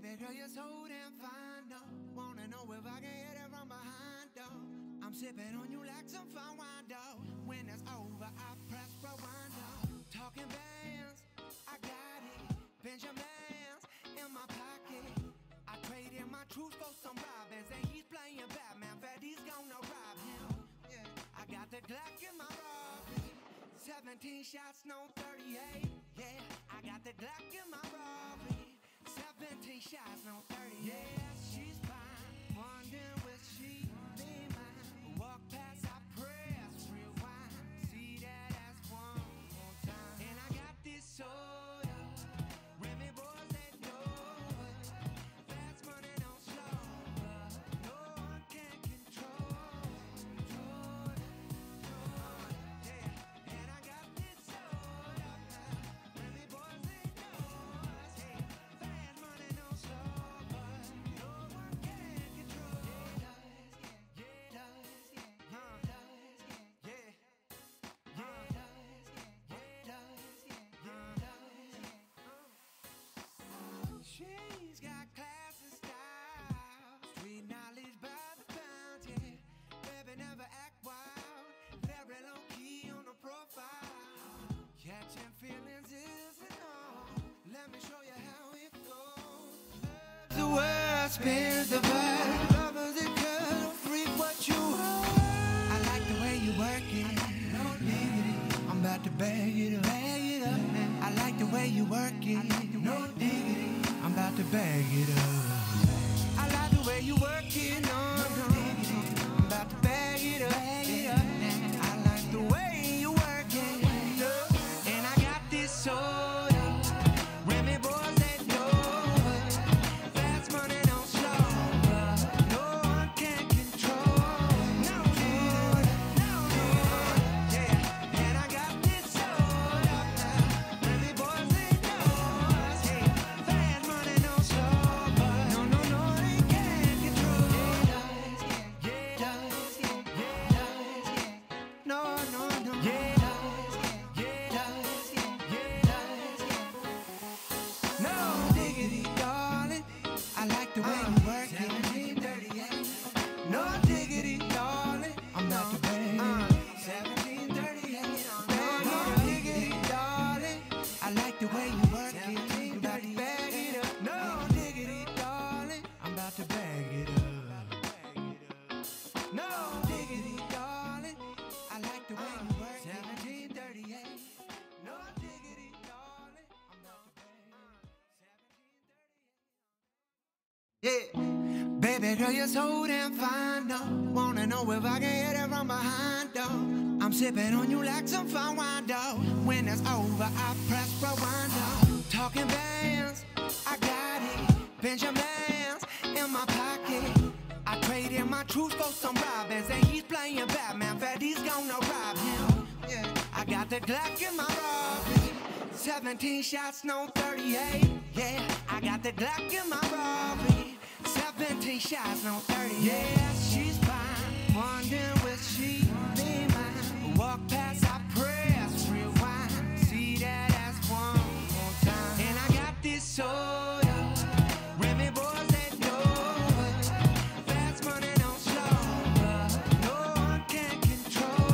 Baby girl, you're so damn fine, though. Wanna know if I can hit it from behind, though. I'm sipping on you like some fine wine, though. When it's over, I press rewind, though. Talking bands, I got it. Benjamins in my pocket. I traded my truth for some robins, and he's playing Batman. Freddy's gonna rob him. Yeah, I got the Glock in my robbery. 17 shots, no 38. Yeah, I got the Glock in my robbery. 17 shots, no 30. Yeah, she's fine. Wondering will she be mine? Walk past, I press rewind. See that ass one more time. And I got this soda. Remy boys, they know it. Fast money, no slow. No one can control. Yeah. And I got this soda. Remy boys, they know us. Hey, fast money, no slow. No one can control. She's got class and style, street knowledge by the pound, yeah. Baby never act wild, very low key on the profile. Catching feelings isn't all. Let me show you how it goes. The world spins the verb. Lovers it could freak what you are. I like the way you work it. No diggity. I'm about to bag it up. I like the way you work it. No diggity. I'm about to bag it up. I like the way you work it. No diggity. I'm about to bag it up. I like the way you work it. And I got this soda. Remy boys, they know it. Fast money, no slow. No one can control. No, yeah. And I got this soda. Remy boys, they know us. Hey, fast money, no slow. No, they can't control. No. No diggity, darling. I like the way you work it. 1738. No diggity, darling. I'm about to bang. 1738. No diggity, darling. I like the way you work it. I'm about to bag it up. No diggity, darling. I'm about to bag it up. No diggity, darling. I like the way you work it. 1738. No diggity, darling. I'm about to bag it up. 1738. Yeah, baby girl, you're so damn fine, though. Wanna know if I can hit it from behind, though. I'm sipping on you like some fine wine, though. When it's over, I press rewind, though. Talking bands, I got it. Benjamins in my pocket. I traded my truth for some robins, and he's playing Batman. Freddy's gonna rob him. Yeah, I got the Glock in my robbery. 17 shots, no 38. Yeah, I got the Glock in my robbery. 17 shots, no 30. Yeah, she's fine. Wondering will she be mine? Walk past, I press rewind. See that ass one more time. And I got this soda. Remy boys, they know it. Fast money, no slow. No one can control.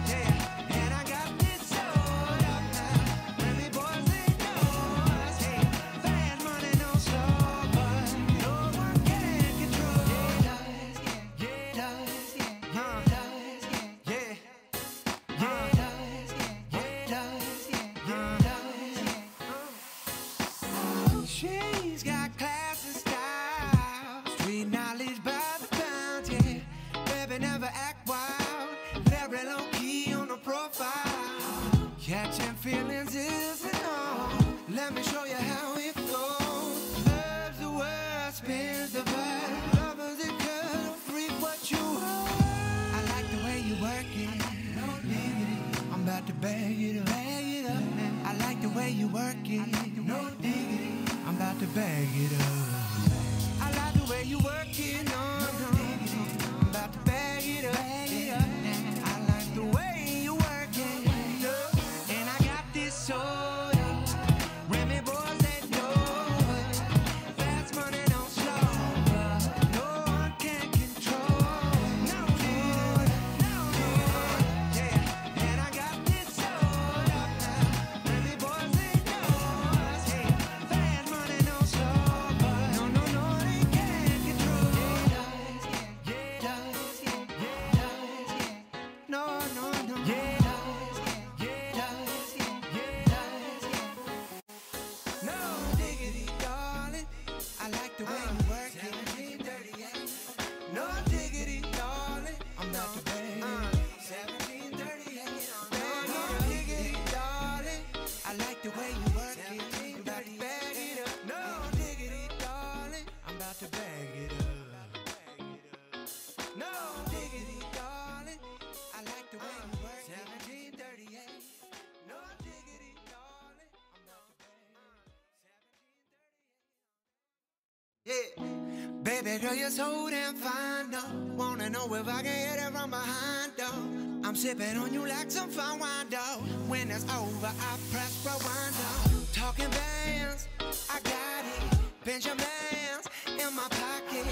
Yeah, and I got this soda. Remy boys, they know us. Hey, fast money, no slow. No one can control. She's got class and style, street knowledge by the pound, yeah. Baby never act wild, very low key on the profile. Catching feelings isn't all. Let me show you how it goes. Loves the world, spins the verb. Lovers it could freak what you are. I like the way you work it. No diggity. I'm about to bag it up. I like the way you work it. No diggity. I'm about to bag it up. I like the way you work it. No diggity. I'm about to bag it up. I like the way you work it. And I got this soda. Remy boy. the way you work it. I'm about to bag it up. No diggity, darling. I'm about to bag it up. No diggity, darling. I like the way you work it. 1738. No diggity, darling. I'm about to bag it up. Yeah. Baby girl, you're so damn fine, though. Wanna know if I can hit it from behind, though. I'm sipping on you like some fine wine, though. When it's over, I press rewind, though. Talking bands, I got it. Benjamins in my pocket.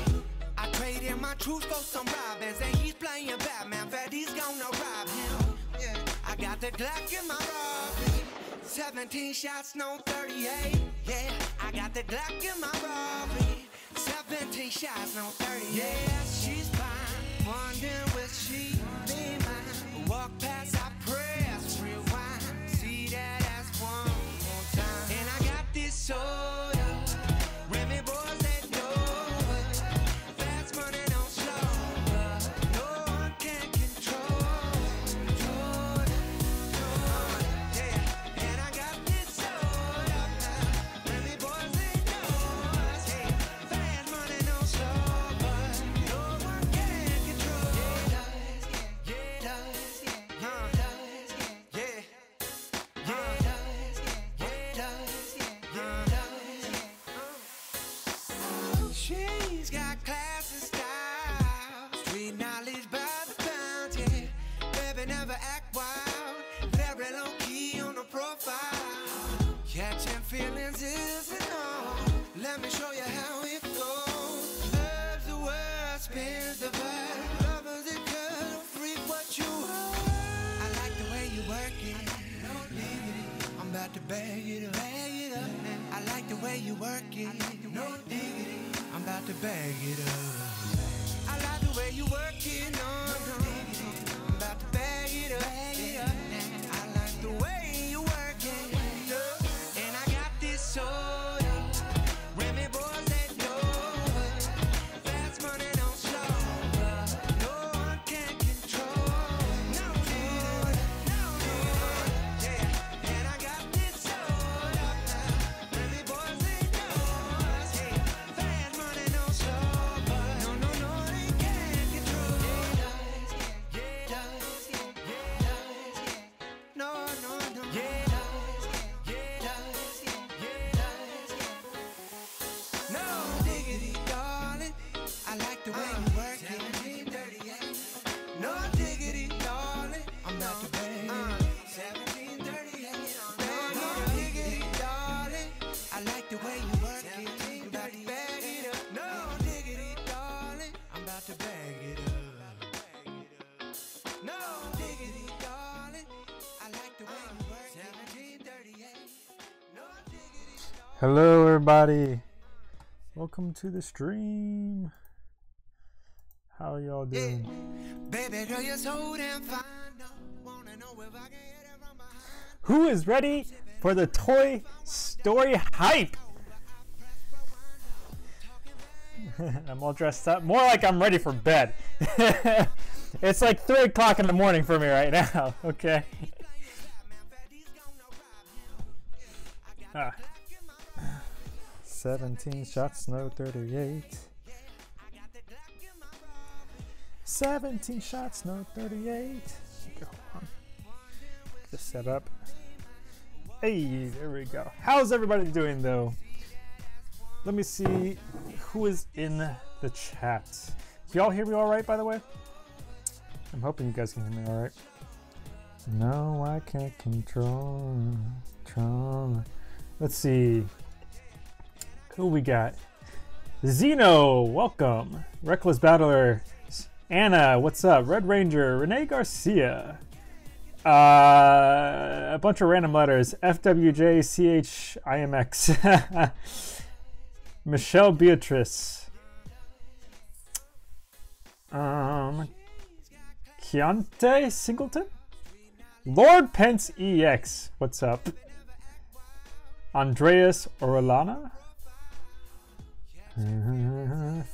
I traded my truth for some robins, and he's playing Batman. Freddy's gonna rob him. Yeah, I got the Glock in my robbery. 17 shots, no 38. Yeah, I got the Glock in my robbery. 17 shots, no 30. Yeah, she's fine. Wondering will she be mine? Walk past, I press rewind. See that ass one more time. And I got this soda. Remy boys that know it. Fast money, no slow. No one can control. Yeah, and I got this soda. Remy boys that know it. Fast money, no slow. No one can control. She's got class and style, street knowledge by the pound, yeah. Baby never act wild, very low key on the profile. Catching feelings isn't all. Let me show you how it goes. Love's the word, spins the verb. Lovers it good, freak what you are. I like the way you work it. No diggity, I'm about to bag it up. Bag it up. I like the way you work it. No diggity, I'm about to bag it up. I like the way you work it. No, no, I'm about to bag it up. Bag it up. I like the way you work it. And I got this soda. Remy boys that know it. Fast money, no slow. No one can control. No, yeah. And I got this soda. Remy boys that know it. Fast money, no slow. No, they can't control. No, yeah. No diggity, darling. I like the way you work it. 1738. No diggity, darling. I'm about to bang. 1738. No diggity, darling. I like the way you work it. I'm about to bag it up. No diggity, darling. I'm about to bag it up. No diggity, darling. I like the way you work it. 1738. No diggity, darling. Hello everybody, welcome to the stream. How y'all doing? Baby girl, you're so damn fine. Wanna know if I can hit it from behind. Who is ready for the Toy Story hype? I'm all dressed up, more like I'm ready for bed. It's like 3 o'clock in the morning for me right now. Okay. 17 shots, no 38. 17 shots, no 38. Go on. Get this set up. Hey, there we go. How's everybody doing though? Let me see who is in the chat. Can y'all hear me all right, by the way? I'm hoping you guys can hear me all right. No, I can't control. Let's see. Who we got? Zeno, welcome. Reckless Battler. Anna, what's up? Red Ranger. Renee Garcia. A bunch of random letters. FWJCHIMX. Michelle Beatrice. Keontae Singleton? Lord Pence EX. What's up? Andreas Orellana.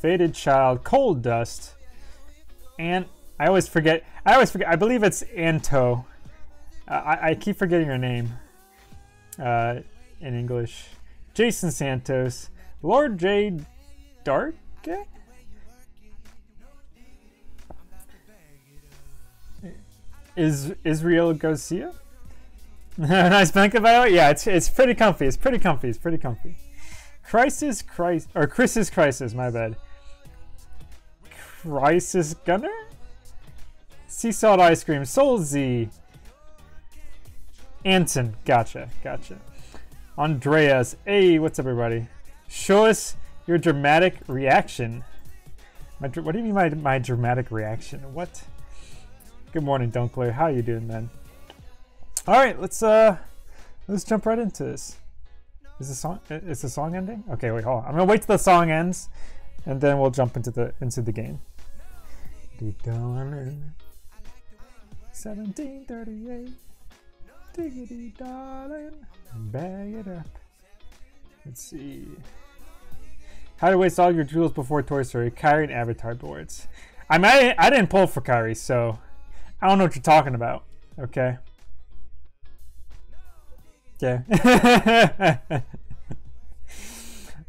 Faded Child. Cold Dust. And I always forget. I believe it's Anto. I keep forgetting your name. in English. Jason Santos, Lord J. Dark. Is Israel Garcia? Nice blanket, by the way. Yeah, it's pretty comfy. It's pretty comfy. It's pretty comfy. Chris's Crisis. My bad. Crisis Gunner. Sea Salt Ice Cream. Soul Z. Anton. Gotcha. Andreas. Hey, what's up, everybody? Show us your dramatic reaction. What do you mean my dramatic reaction? What? Good morning, Dunkler. How you doing, man? All right, let's jump right into this. Is the song ending? Okay, wait, hold on. I'm gonna wait till the song ends, and then we'll jump into the game. 1738. Diggity darling, bag it up. Let's see. How to waste all your jewels before Toy Story. Kyrie and Avatar boards. I mean, I didn't pull for Kyrie, so I don't know what you're talking about. Okay. Yeah.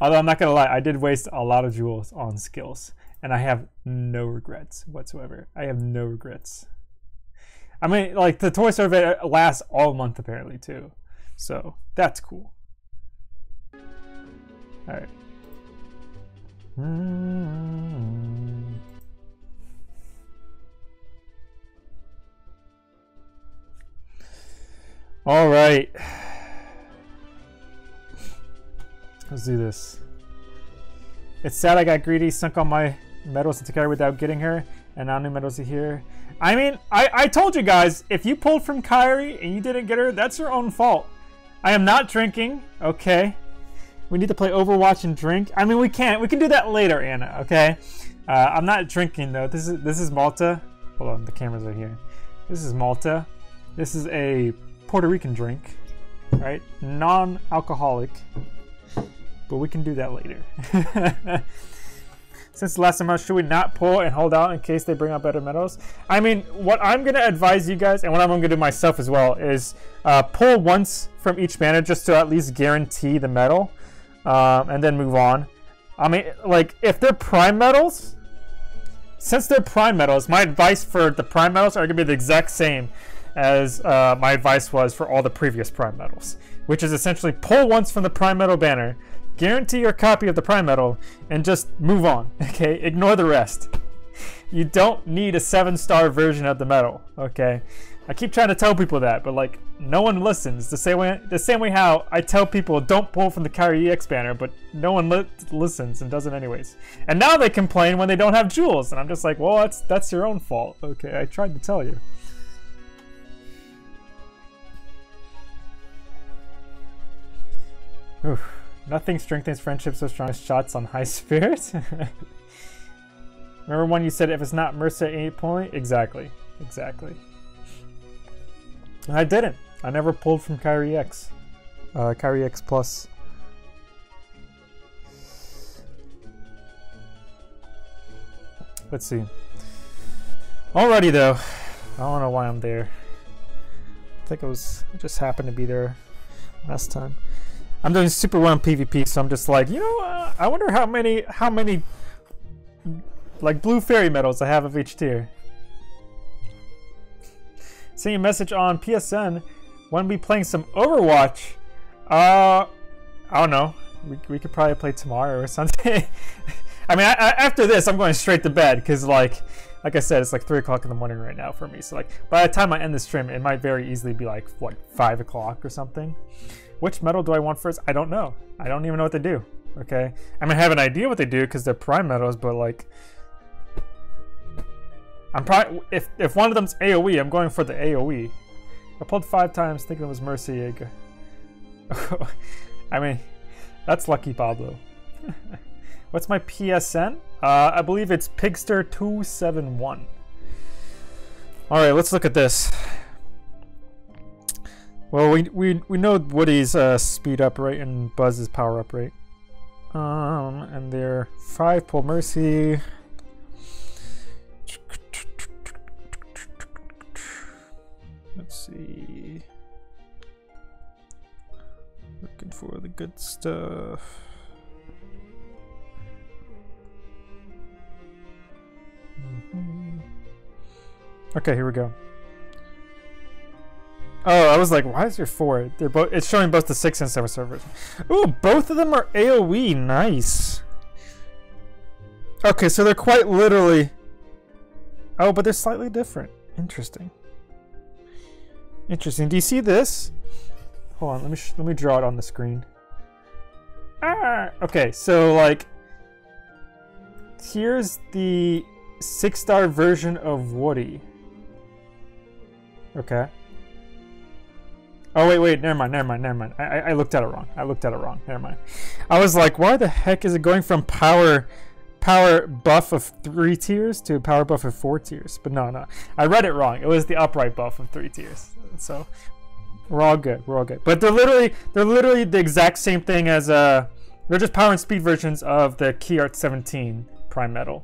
Although I'm not gonna lie, I did waste a lot of jewels on skills, and I have no regrets whatsoever. I have no regrets. I mean, like, the Toy Story event lasts all month apparently too, so that's cool. All right. All right. Let's do this. It's sad I got greedy, sunk all my medals into Kyrie without getting her, and now new medals are here. I mean, I told you guys, if you pulled from Kyrie and you didn't get her, that's your own fault. I am not drinking, okay? We need to play Overwatch and drink. I mean, we can do that later, Anna, okay? I'm not drinking, though. This is Malta. Hold on, the camera's right here. This is Malta. This is a Puerto Rican drink, right? Non-alcoholic. But we can do that later. Since the last time out, should we not pull and hold out in case they bring out better medals? I mean, what I'm going to advise you guys, and what I'm going to do myself as well, is pull once from each banner just to at least guarantee the medal, and then move on. I mean, like, if they're prime medals, since they're prime medals, my advice for the prime medals are going to be the exact same as my advice was for all the previous prime medals, which is essentially pull once from the prime medal banner, guarantee your copy of the prime medal, and just move on. Okay, ignore the rest. You don't need a 7-star version of the medal. Okay, I keep trying to tell people that, but like, no one listens. The same way how I tell people don't pull from the Kyrie EX banner, but no one listens and does it anyways. And now they complain when they don't have jewels, and I'm just like, well, that's your own fault. Okay, I tried to tell you. Oof. Nothing strengthens friendship so strong as shots on high spirit. Remember when you said if it's not Mercer 8 point? Exactly. And I didn't. I never pulled from Kyrie X. Kyrie X Plus. Let's see. Alrighty though. I don't know why I'm there. I think I just happened to be there last time. I'm doing super well in PvP, so I'm just like, you know, I wonder how many like blue fairy medals I have of each tier. Seeing a message on PSN when we playing some Overwatch. I don't know. We could probably play tomorrow or something. I mean, after this, I'm going straight to bed because, like I said, it's like 3 o'clock in the morning right now for me. So like, by the time I end the stream, it might very easily be like what, 5 o'clock or something. Which medal do I want first? I don't know. I don't even know what they do. Okay, I mean, I have an idea what they do because they're prime medals, but like, I'm probably if one of them's AOE, I'm going for the AOE. I pulled 5 times thinking it was Mercy. I mean, that's lucky, Pablo. What's my PSN? I believe it's Pigster271. All right, let's look at this. Well, we know Woody's speed up rate and Buzz's power up rate. And they're 5 pull Mercy. Let's see. Looking for the good stuff. Okay, here we go. Oh, I was like, why is there 4? They're both. It's showing both the 6 and 7 servers. Ooh, both of them are AOE. Nice. Okay, so they're quite literally. Oh, but they're slightly different. Interesting. Interesting. Do you see this? Hold on. Let me draw it on the screen. Ah. Okay, so like, here's the 6-star version of Woody. Okay. Oh wait, never mind. I looked at it wrong. Never mind. I was like, why the heck is it going from power buff of 3 tiers to power buff of 4 tiers? But no. I read it wrong. It was the upright buff of 3 tiers. So we're all good. But they're literally the exact same thing as they're just power and speed versions of the Key Art 17 Prime Metal.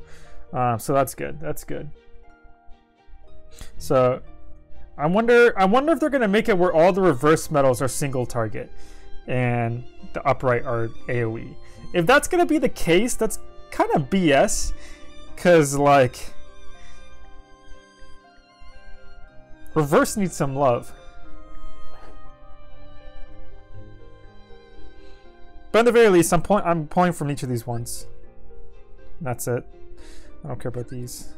So that's good. So I wonder if they're gonna make it where all the reverse medals are single target and the upright are AoE. If that's gonna be the case, that's kind of BS, cause like reverse needs some love. But at the very least, I'm pulling from each of these ones. That's it. I don't care about these.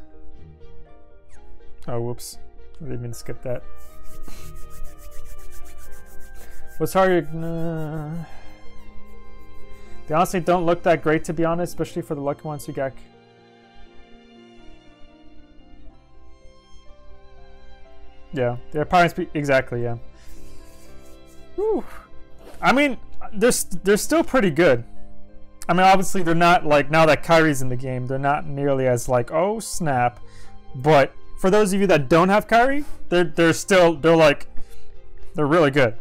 Oh, whoops. I didn't mean to skip that. What's hard? They honestly don't look that great, to be honest, especially for the lucky ones who got. Yeah, they're power and speed. Exactly, yeah. Whew. I mean, they're still pretty good. I mean, obviously they're not like, now that Kyrie's in the game, they're not nearly as like, oh snap. But for those of you that don't have Kyrie, they're really good.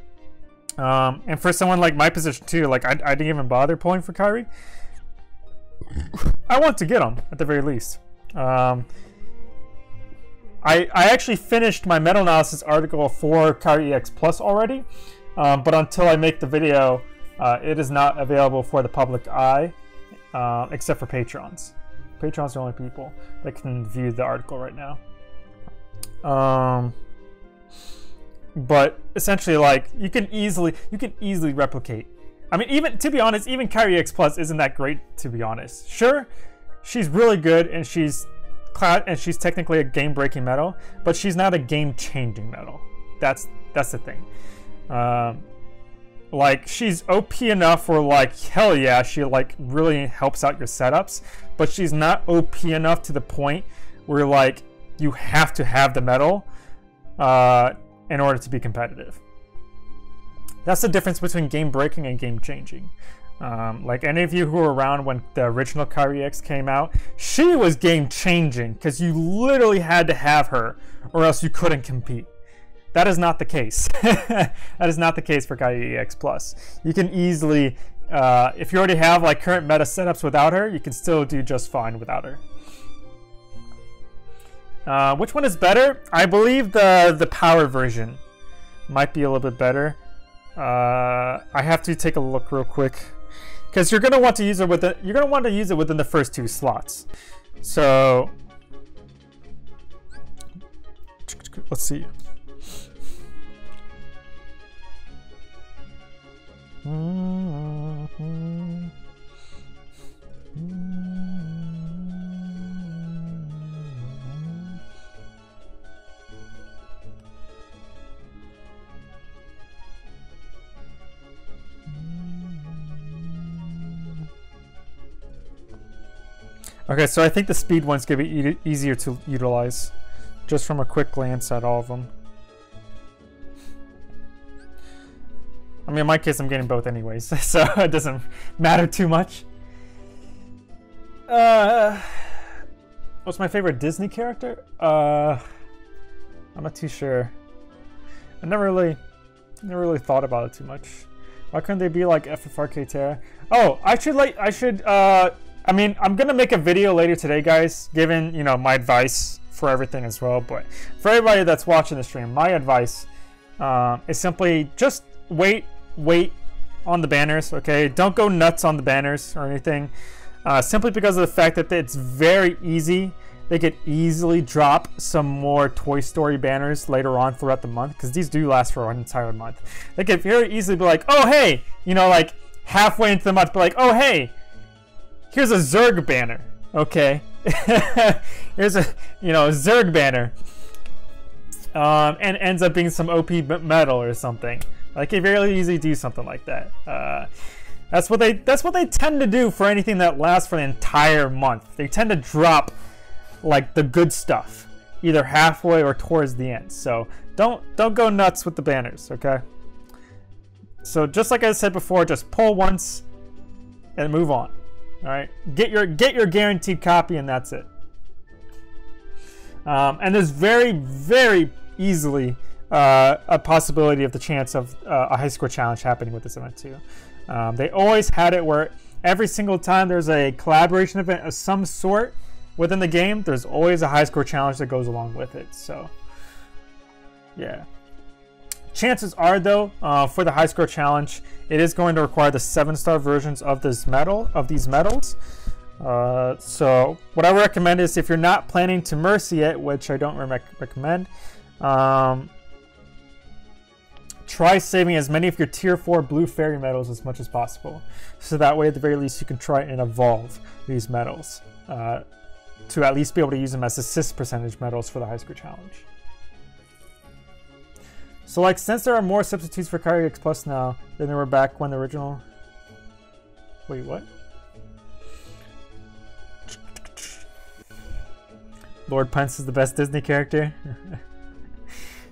And for someone like my position too, like I didn't even bother pulling for Kyrie. I want to get him at the very least. I actually finished my meta analysis article for Kyrie EX Plus already, but until I make the video, it is not available for the public eye, except for patrons. Patrons are the only people that can view the article right now. But essentially, like, you can easily replicate. I mean, even to be honest, even Kyrie X Plus isn't that great, to be honest. Sure, she's really good and she's technically a game-breaking medal, but she's not a game-changing medal. That's the thing. Like, she's OP enough where, like, hell yeah, she like really helps out your setups, but she's not OP enough to the point where like you have to have the medal in order to be competitive. That's the difference between game breaking and game changing. Like any of you who were around when the original Kyrie X came out, she was game changing because you literally had to have her or else you couldn't compete. That is not the case. That is not the case for Kyrie EX Plus. You can easily, if you already have like current meta setups without her, you can still do just fine without her. Which one is better? I believe the power version might be a little bit better. I have to take a look real quick because you're gonna want to use it within the first 2 slots. So let's see. Okay, so I think the speed one's gonna be easier to utilize, just from a quick glance at all of them. I mean, in my case, I'm getting both anyways, so it doesn't matter too much. What's my favorite Disney character? I'm not too sure. I never really thought about it too much. Why couldn't they be like FFRK Terra? Oh, I mean, I'm gonna make a video later today, guys, giving, you know, my advice for everything as well. But for everybody that's watching the stream, my advice is simply just wait on the banners, okay? Don't go nuts on the banners or anything. Simply because of the fact that it's very easy. They could easily drop some more Toy Story banners later on throughout the month, because these do last for an entire month. They could very easily be like, oh, hey, you know, like halfway into the month, be like, oh, hey, here's a Zerg banner, okay? Here's a, you know, Zerg banner. And ends up being some OP metal or something. Like, they very easily do something like that. That's what they tend to do for anything that lasts for the entire month. They tend to drop like the good stuff, either halfway or towards the end. So don't go nuts with the banners, okay? So just like I said before, just pull once and move on. All right, get your guaranteed copy, and that's it. And there's very easily a possibility of the chance of a high score challenge happening with this event too. They always had it where every single time there's a collaboration event of some sort within the game, there's always a high score challenge that goes along with it. So yeah, chances are though, for the high score challenge, it is going to require the 7-star versions of these medals. So what I recommend is, if you're not planning to Mercy it, which I don't recommend, try saving as many of your tier 4 blue fairy medals as much as possible, so that way at the very least you can try and evolve these medals to at least be able to use them as assist percentage medals for the high score challenge. So like, since there are more substitutes for Kyrie X Plus now than there were back when the original... Wait, what? Lord Pence is the best Disney character.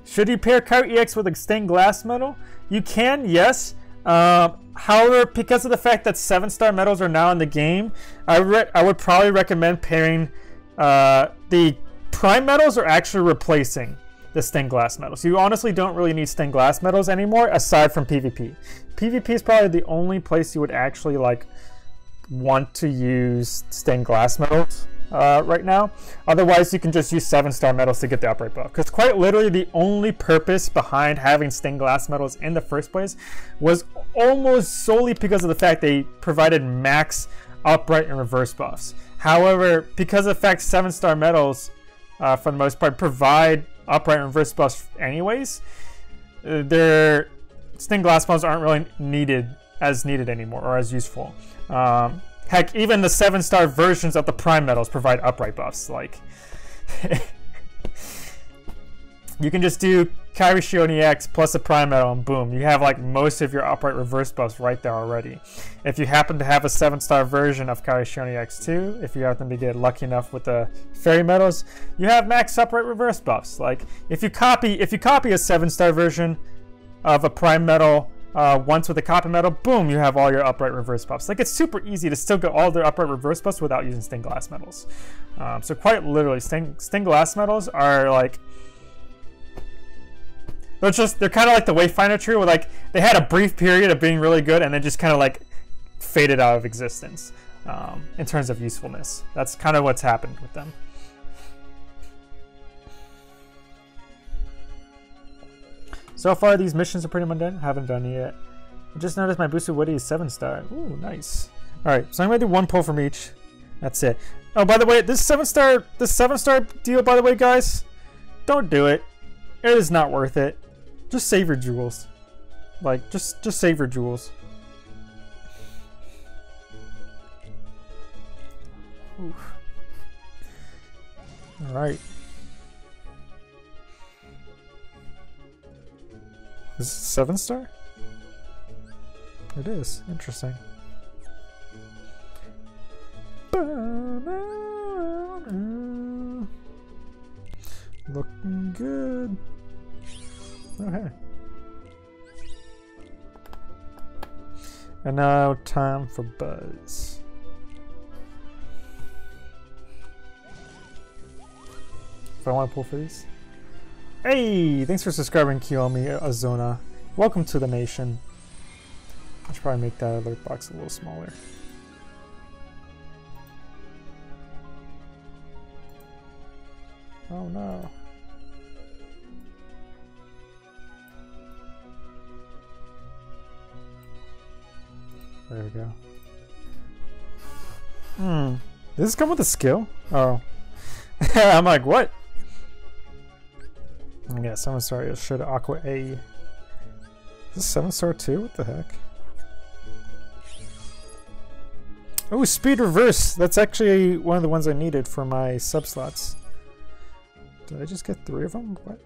Should you pair Kyrie EX with a stained glass medal? You can, yes. However, because of the fact that 7-star medals are now in the game, I would probably recommend pairing the prime medals are actually replacing the stained glass medals. You honestly don't really need stained glass medals anymore, aside from PvP. PvP is probably the only place you would actually like want to use stained glass medals right now. Otherwise, you can just use 7-star medals to get the upright buff. Because quite literally, the only purpose behind having stained glass medals in the first place was almost solely because of the fact they provided max upright and reverse buffs. However, because of the fact 7-star medals, for the most part, provide upright and reverse buffs anyways, their stained glass medals aren't really needed anymore, or as useful. Heck, even the 7-star versions of the prime medals provide upright buffs. Like, you can just do Kyrie Shioni X plus a prime medal, and boom, you have like most of your upright reverse buffs right there already. If you happen to have a 7-star version of Kyrie Shioni X2, if you happen to get lucky enough with the fairy medals, you have max upright reverse buffs. Like, if you copy a 7-star version of a prime medal once with a copy medal, boom, you have all your upright reverse buffs. Like, it's super easy to still get all the upright reverse buffs without using stained glass medals. So quite literally, stained glass medals are like, they're kind of like the Wayfinder tree, where like they had a brief period of being really good and then just kind of like faded out of existence in terms of usefulness. That's kind of what's happened with them. So far, these missions are pretty mundane. Haven't done it yet. I just noticed my boosted Woody is 7-star. Ooh, nice. All right, so I'm gonna do 1 pull from each. That's it. Oh, by the way, this 7-star deal, by the way, guys, don't do it. It is not worth it. Just save your jewels. Like, just save your jewels. Oof. All right. Is it 7-star? It is. Interesting. Looking good. Okay. And now time for Buzz. If I want to pull for these. Hey, thanks for subscribing, Kiyomi Azuna. Welcome to the nation. I should probably make that alert box a little smaller. Oh no. There we go. Does this come with a skill? Oh. I'm like, what? Yeah, 7-star. You should Aqua A. Is this 7-star too? What the heck? Oh, speed reverse. That's actually one of the ones I needed for my sub slots. Did I just get 3 of them? What?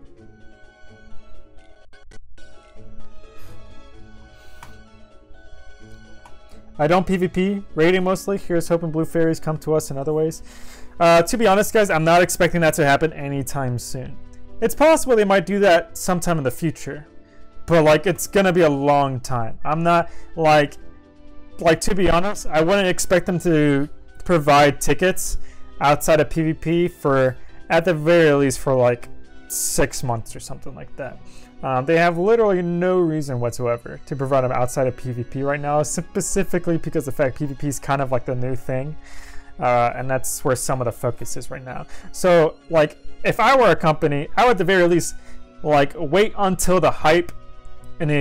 I don't PvP, raiding mostly. Here's hoping blue fairies come to us in other ways. To be honest, guys, I'm not expecting that to happen anytime soon. It's possible they might do that sometime in the future, but like it's gonna be a long time. I'm not like to be honest, I wouldn't expect them to provide tickets outside of PvP for at the very least for like 6 months or something like that. They have literally no reason whatsoever to provide them outside of PvP right now, specifically because the fact PvP is kind of like the new thing, and that's where some of the focus is right now. So, like, if I were a company, I would at the very least, like, wait until the hype and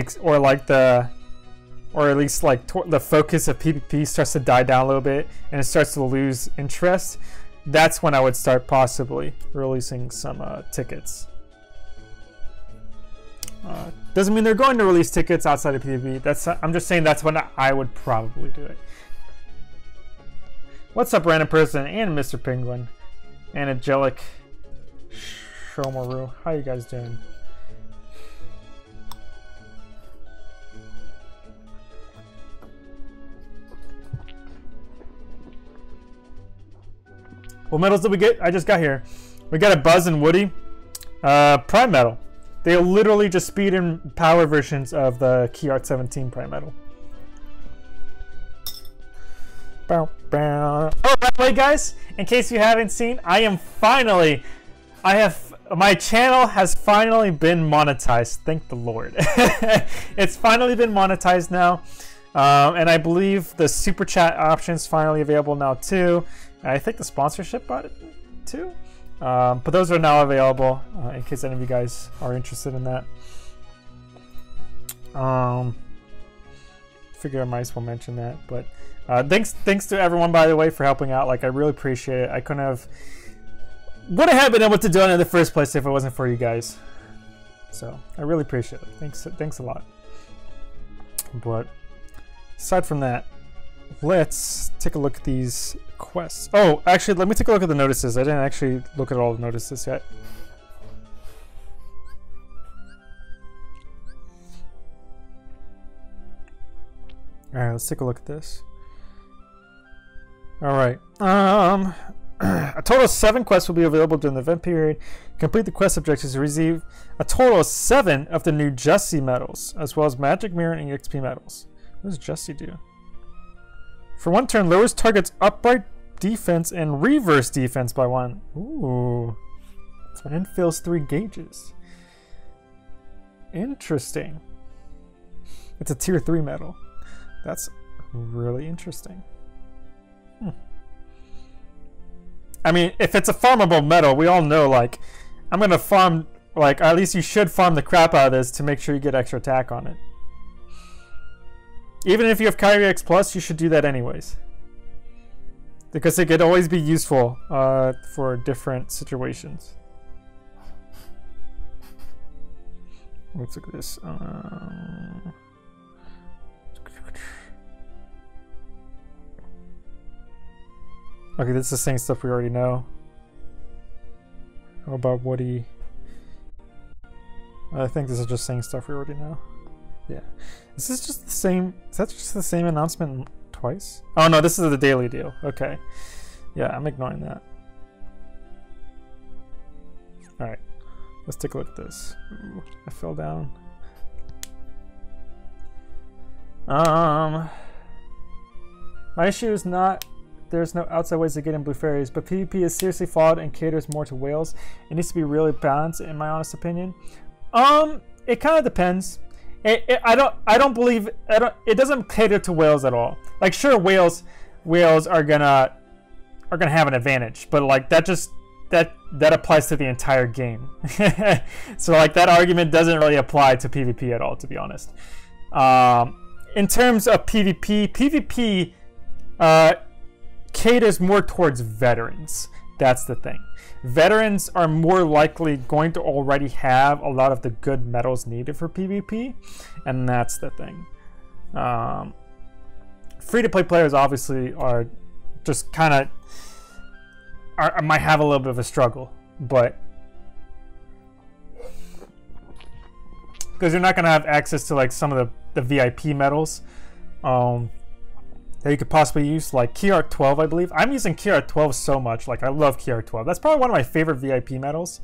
or at least like the focus of PvP starts to die down a little bit and it starts to lose interest. That's when I would start possibly releasing some tickets. Doesn't mean they're going to release tickets outside of PvP. I'm just saying that's when I would probably do it. What's up, random person and Mr. Penguin and Angelic Shomaru? How you guys doing? What medals did we get? I just got here. We got a Buzz and Woody. Prime medal. They are literally just speed and power versions of the Key Art 17 Prime medal. Oh, by the way, guys, in case you haven't seen, my channel has finally been monetized. Thank the Lord. It's finally been monetized now. And I believe the super chat option is finally available now too. I think the sponsorship bought it too. But those are now available in case any of you guys are interested in that. Figure I might as well mention that. But thanks to everyone, by the way, for helping out. Like, I really appreciate it. I wouldn't have been able to do it in the first place if it wasn't for you guys. So I really appreciate it. Thanks a lot. But aside from that, let's take a look at these quests. Oh, actually, let me take a look at the notices. I didn't actually look at all the notices yet. Alright, let's take a look at this. Alright. A total of 7 quests will be available during the event period. Complete the quest objectives to receive a total of 7 of the new Justy medals, as well as Magic Mirror and EXP medals. What does Justy do? For 1 turn, lowers target's upright defense and reverse defense by 1. Ooh. And fills 3 gauges. Interesting. It's a tier 3 medal. That's really interesting. I mean, if it's a farmable medal, we all know, like, I'm going to farm, like, at least you should farm the crap out of this to make sure you get extra attack on it. Even if you have Kyrie X Plus, you should do that anyways. Because it could always be useful for different situations. Let's look at this. Okay, this is the same stuff we already know. How about Woody? I think this is just saying stuff we already know. Yeah. Is this just the same? Is that just the same announcement twice? Oh no, this is the daily deal. Okay. Yeah, I'm ignoring that. Alright. Let's take a look at this. Ooh, I fell down. My issue is not there's no outside ways to get in blue fairies, but PvP is seriously flawed and caters more to whales. It needs to be really balanced, in my honest opinion. It kind of depends. It doesn't cater to whales at all. Like, sure, whales are gonna have an advantage, but like that applies to the entire game. So like that argument doesn't really apply to PvP at all, to be honest. in terms of PvP caters more towards veterans. That's the thing. Veterans are more likely going to already have a lot of the good medals needed for PvP, and that's the thing. Free-to-play players obviously are just kind of might have a little bit of a struggle, but because you're not going to have access to like some of the VIP medals that you could possibly use, like Key Art 12, I believe. I'm using Key Art 12 so much. Like, I love Key Art 12. That's probably one of my favorite VIP medals.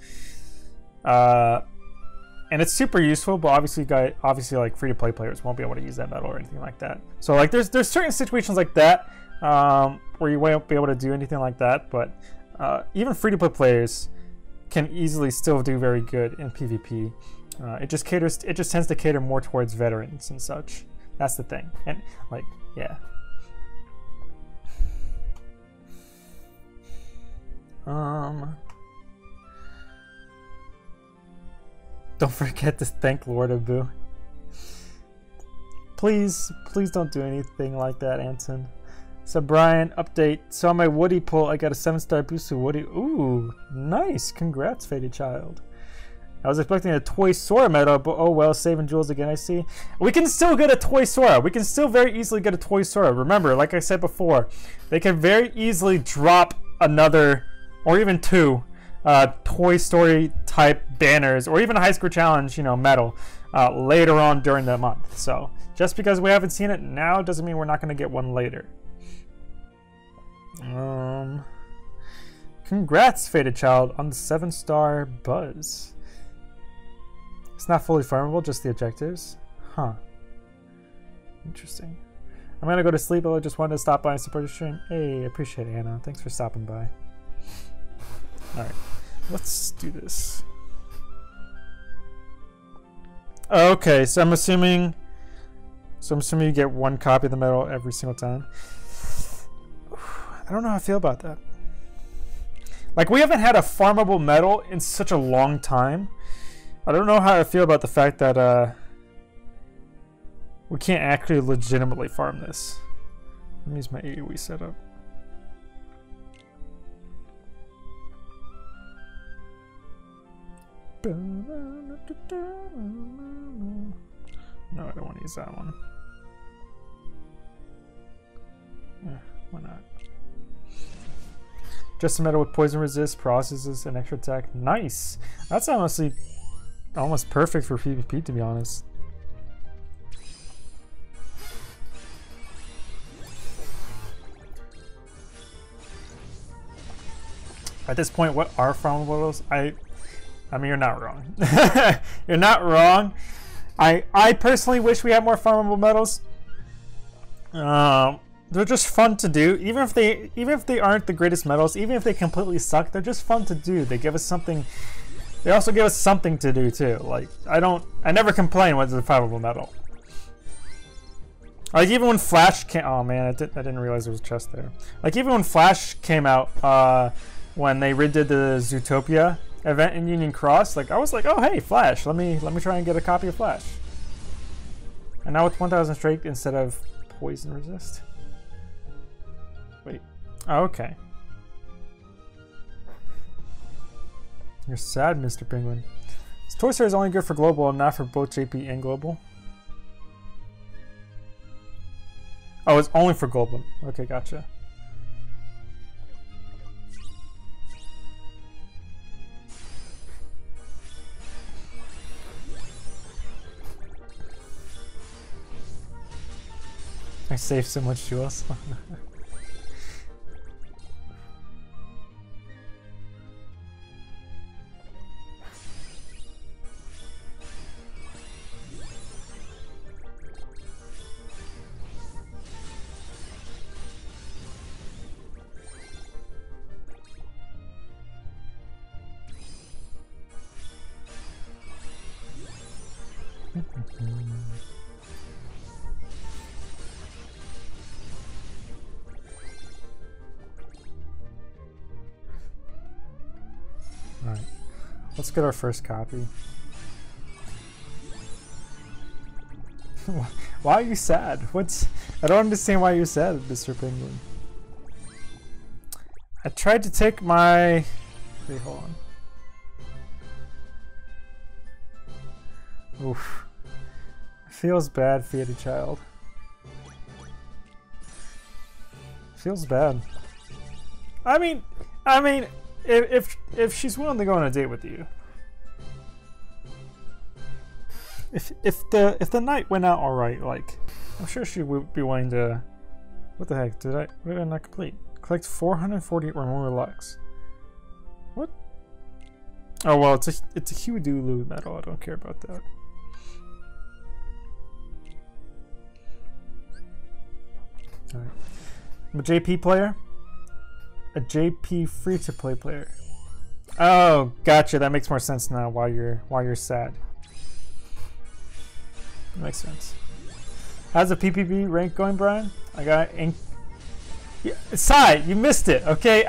And it's super useful, but obviously like free-to-play players won't be able to use that medal or anything like that. So like there's certain situations like that where you won't be able to do anything like that, but even free-to-play players can easily still do very good in PvP. It just tends to cater more towards veterans and such. That's the thing. And like, yeah. Don't forget to thank Lord Abu. Please don't do anything like that, Anton. So Brian, update. So on my Woody pull, I got a 7-star boost to Woody. Ooh, nice. Congrats, Faded Child. I was expecting a Toy Sora medal, but oh well, saving jewels again, I see. We can still get a Toy Sora. We can still very easily get a Toy Sora. Remember, like I said before, they can very easily drop another, or even two, Toy Story type banners, or even a High School Challenge, medal, later on during the month. So, just because we haven't seen it now doesn't mean we're not going to get one later. Congrats, Faded Child, on the 7-star buzz. It's not fully farmable, just the objectives. Huh. Interesting. I'm gonna go to sleep, but I just wanted to stop by and support the stream. Hey, appreciate it, Anna. Thanks for stopping by. Alright, let's do this. Okay, so I'm assuming you get one copy of the medal every single time. I don't know how I feel about that. Like, we haven't had a farmable medal in such a long time. I don't know how I feel about the fact that we can't actually legitimately farm this. Let me use my AoE setup. No, I don't want to use that one. Why not? Just a medal with poison resist, processes, and extra attack. Nice! That's honestly almost perfect for PvP, to be honest. At this point, what are farmable medals? I mean, you're not wrong. You're not wrong. I personally wish we had more farmable medals. They're just fun to do, even if they aren't the greatest medals, even if they completely suck. They're just fun to do. They give us something. They also give us something to do too. Like, I never complain when it's a farmable medal. Like, even when Flash came, oh man, I didn't realize there was a chest there. Like, even when Flash came out, when they redid the Zootopia event in Union Cross, like, I was like, oh hey, Flash, let me try and get a copy of Flash. And now it's 1000 strength instead of poison resist. Wait, oh, okay. You're sad, Mr. Penguin. This Toy Story is only good for global and not for both JP and global. Oh, it's only for global. Okay, gotcha. I saved so much jewels. Alright, let's get our first copy. Why are you sad? I don't understand why you're sad, Mr. Penguin. I tried to take my... Wait, hold on. Oof. Feels bad, Fiat Child. Feels bad. I mean, if she's willing to go on a date with you, if the night went out all right, like, I'm sure she would be willing to. What the heck? What did I not complete? Collect 440 or more Lux. What? Oh well, it's a Huidulu medal. I don't care about that. All right. I'm a JP player. A JP free-to-play player. Oh, gotcha. That makes more sense now. Why you're sad. That makes sense. How's the PPP rank going, Brian? I got ink. Yeah, Sai, you missed it. Okay,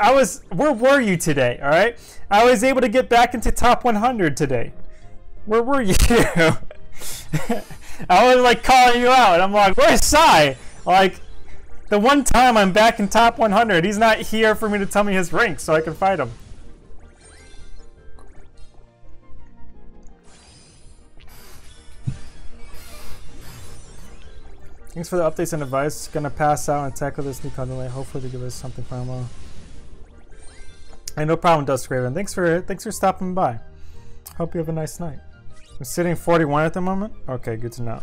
where were you today? All right, I was able to get back into top 100 today. Where were you? I was like calling you out, and I'm like, where's Sai? Like, the one time I'm back in top 100, he's not here for me to tell me his rank so I can fight him. Thanks for the updates and advice. Gonna pass out and tackle this new content. Hopefully they give us something from him. Hey, no problem, Dust Raven. Thanks for stopping by. Hope you have a nice night. I'm sitting 41 at the moment. Okay, good to know.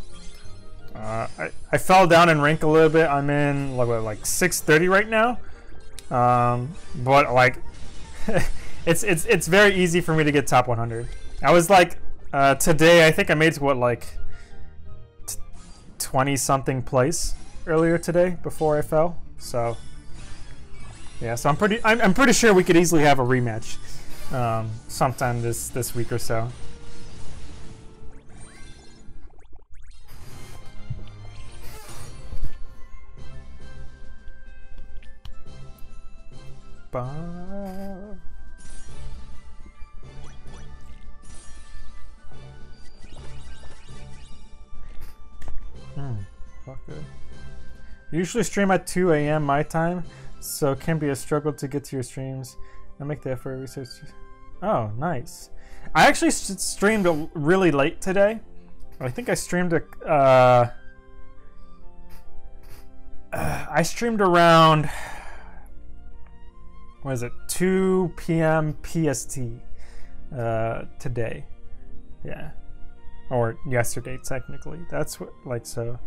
I fell down in rank a little bit. I'm in like 630 right now. But like, it's very easy for me to get top 100. I was like, today I think I made what, like 20 something place earlier today before I fell. So yeah, so I'm pretty sure we could easily have a rematch sometime this week or so. Fuck good. Usually stream at 2 a.m. my time, so it can be a struggle to get to your streams. I make the effort research. Oh, nice. I actually streamed really late today. I think I streamed I streamed around, what is it, 2 p.m. PST today. Yeah. Or yesterday, technically. That's what, like, so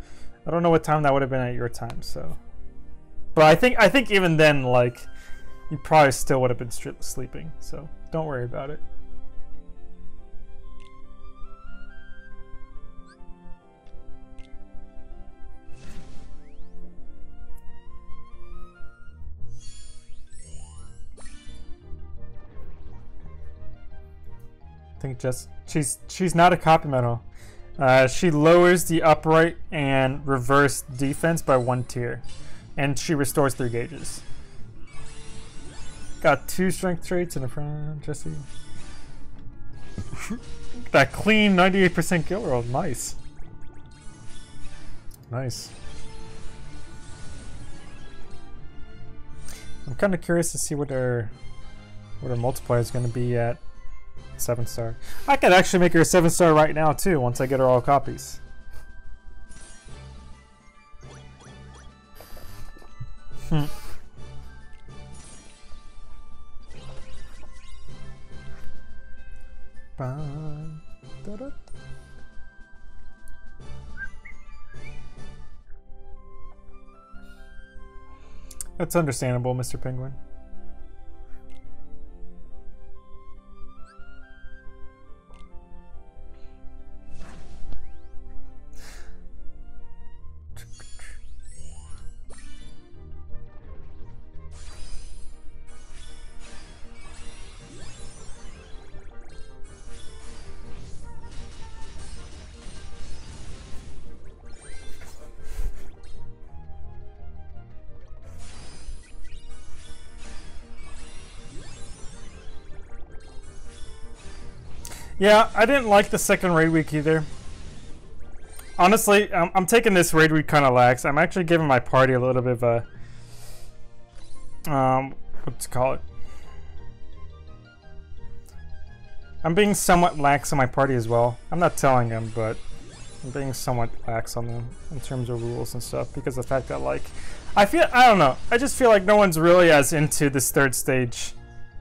I don't know what time that would have been at your time, so. But I think even then, like, you probably still would have been sleeping, so don't worry about it. I think just she's not a copy medal. She lowers the upright and reverse defense by 1 tier, and she restores 3 gauges. Got 2 strength traits in the front, Jesse. That clean 98% kill roll, nice. Nice. I'm kind of curious to see what her multiplier is going to be at 7-star. I could actually make her a 7-star right now too once I get her all copies. That's understandable, Mr. Penguin. Yeah, I didn't like the second raid week either. honestly, I'm taking this raid week kind of lax. I'm actually giving my party a little bit of a what's it called? I'm being somewhat lax on my party as well. I'm not telling them, but I'm being somewhat lax on them in terms of rules and stuff because of the fact that, like, I don't know. I just feel like no one's really as into this third stage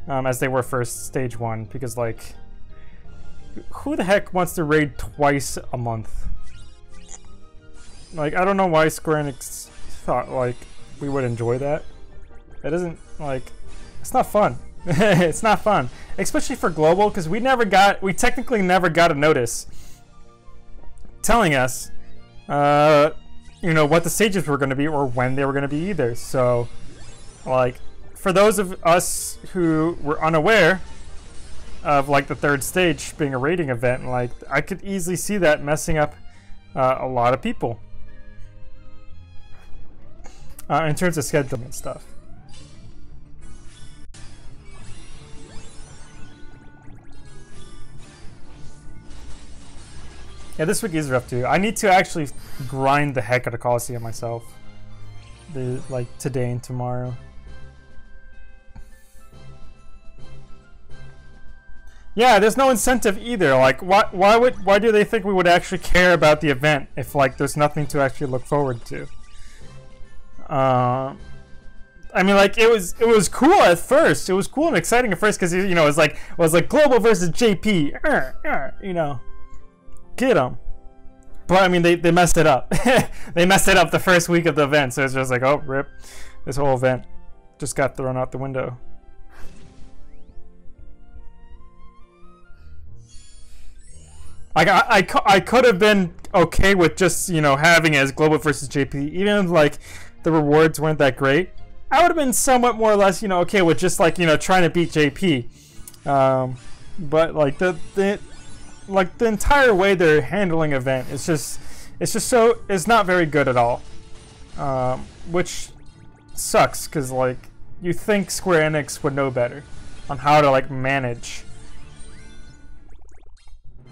as they were first stage 1 because, like, who the heck wants to raid twice a month? Like, I don't know why Square Enix thought, like, we would enjoy that. It isn't, like, it's not fun. It's not fun. Especially for global, because we technically never got a notice telling us, you know, what the stages were going to be or when they were going to be either. So, like, for those of us who were unaware of, like, the third stage being a raiding event, like, I could easily see that messing up a lot of people in terms of scheduling and stuff. Yeah, this week is rough too. I need to actually grind the heck out of Coliseum myself. Like today and tomorrow. Yeah, there's no incentive either. Like, why do they think we would actually care about the event if, like, there's nothing to actually look forward to? I mean, like, it was cool at first. It was cool and exciting at first because, you know, it was like global versus JP. You know. Get them. But I mean, they messed it up. They messed it up the first week of the event, so it's just like, oh, rip. This whole event just got thrown out the window. Like, I could have been okay with just, you know, having it as global versus JP, even if, like, the rewards weren't that great. I would have been somewhat more or less, you know, okay with just, like, you know, trying to beat JP. But like the entire way they're handling event, it's not very good at all, which sucks because, like, you think Square Enix would know better on how to, like, manage.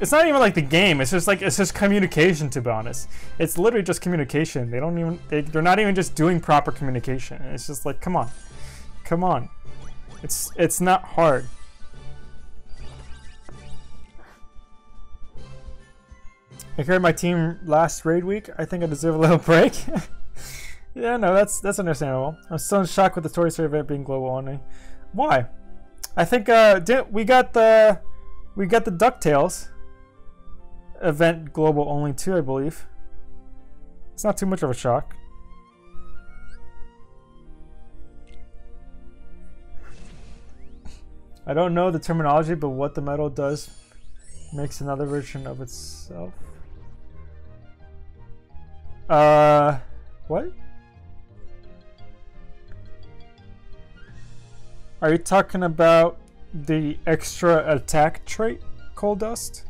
It's not even like the game. It's just communication. To be honest, it's literally just communication. They're not even just doing proper communication. It's just like, come on. It's not hard. I carried my team last raid week. I think I deserve a little break. Yeah, no, that's understandable. I'm still in shock with the Toy Story event being global only. Why? I think we got the DuckTales event global only too, I believe. It's not too much of a shock. I don't know the terminology, but what the medal does makes another version of itself. What? Are you talking about the extra attack trait, Cold Dust?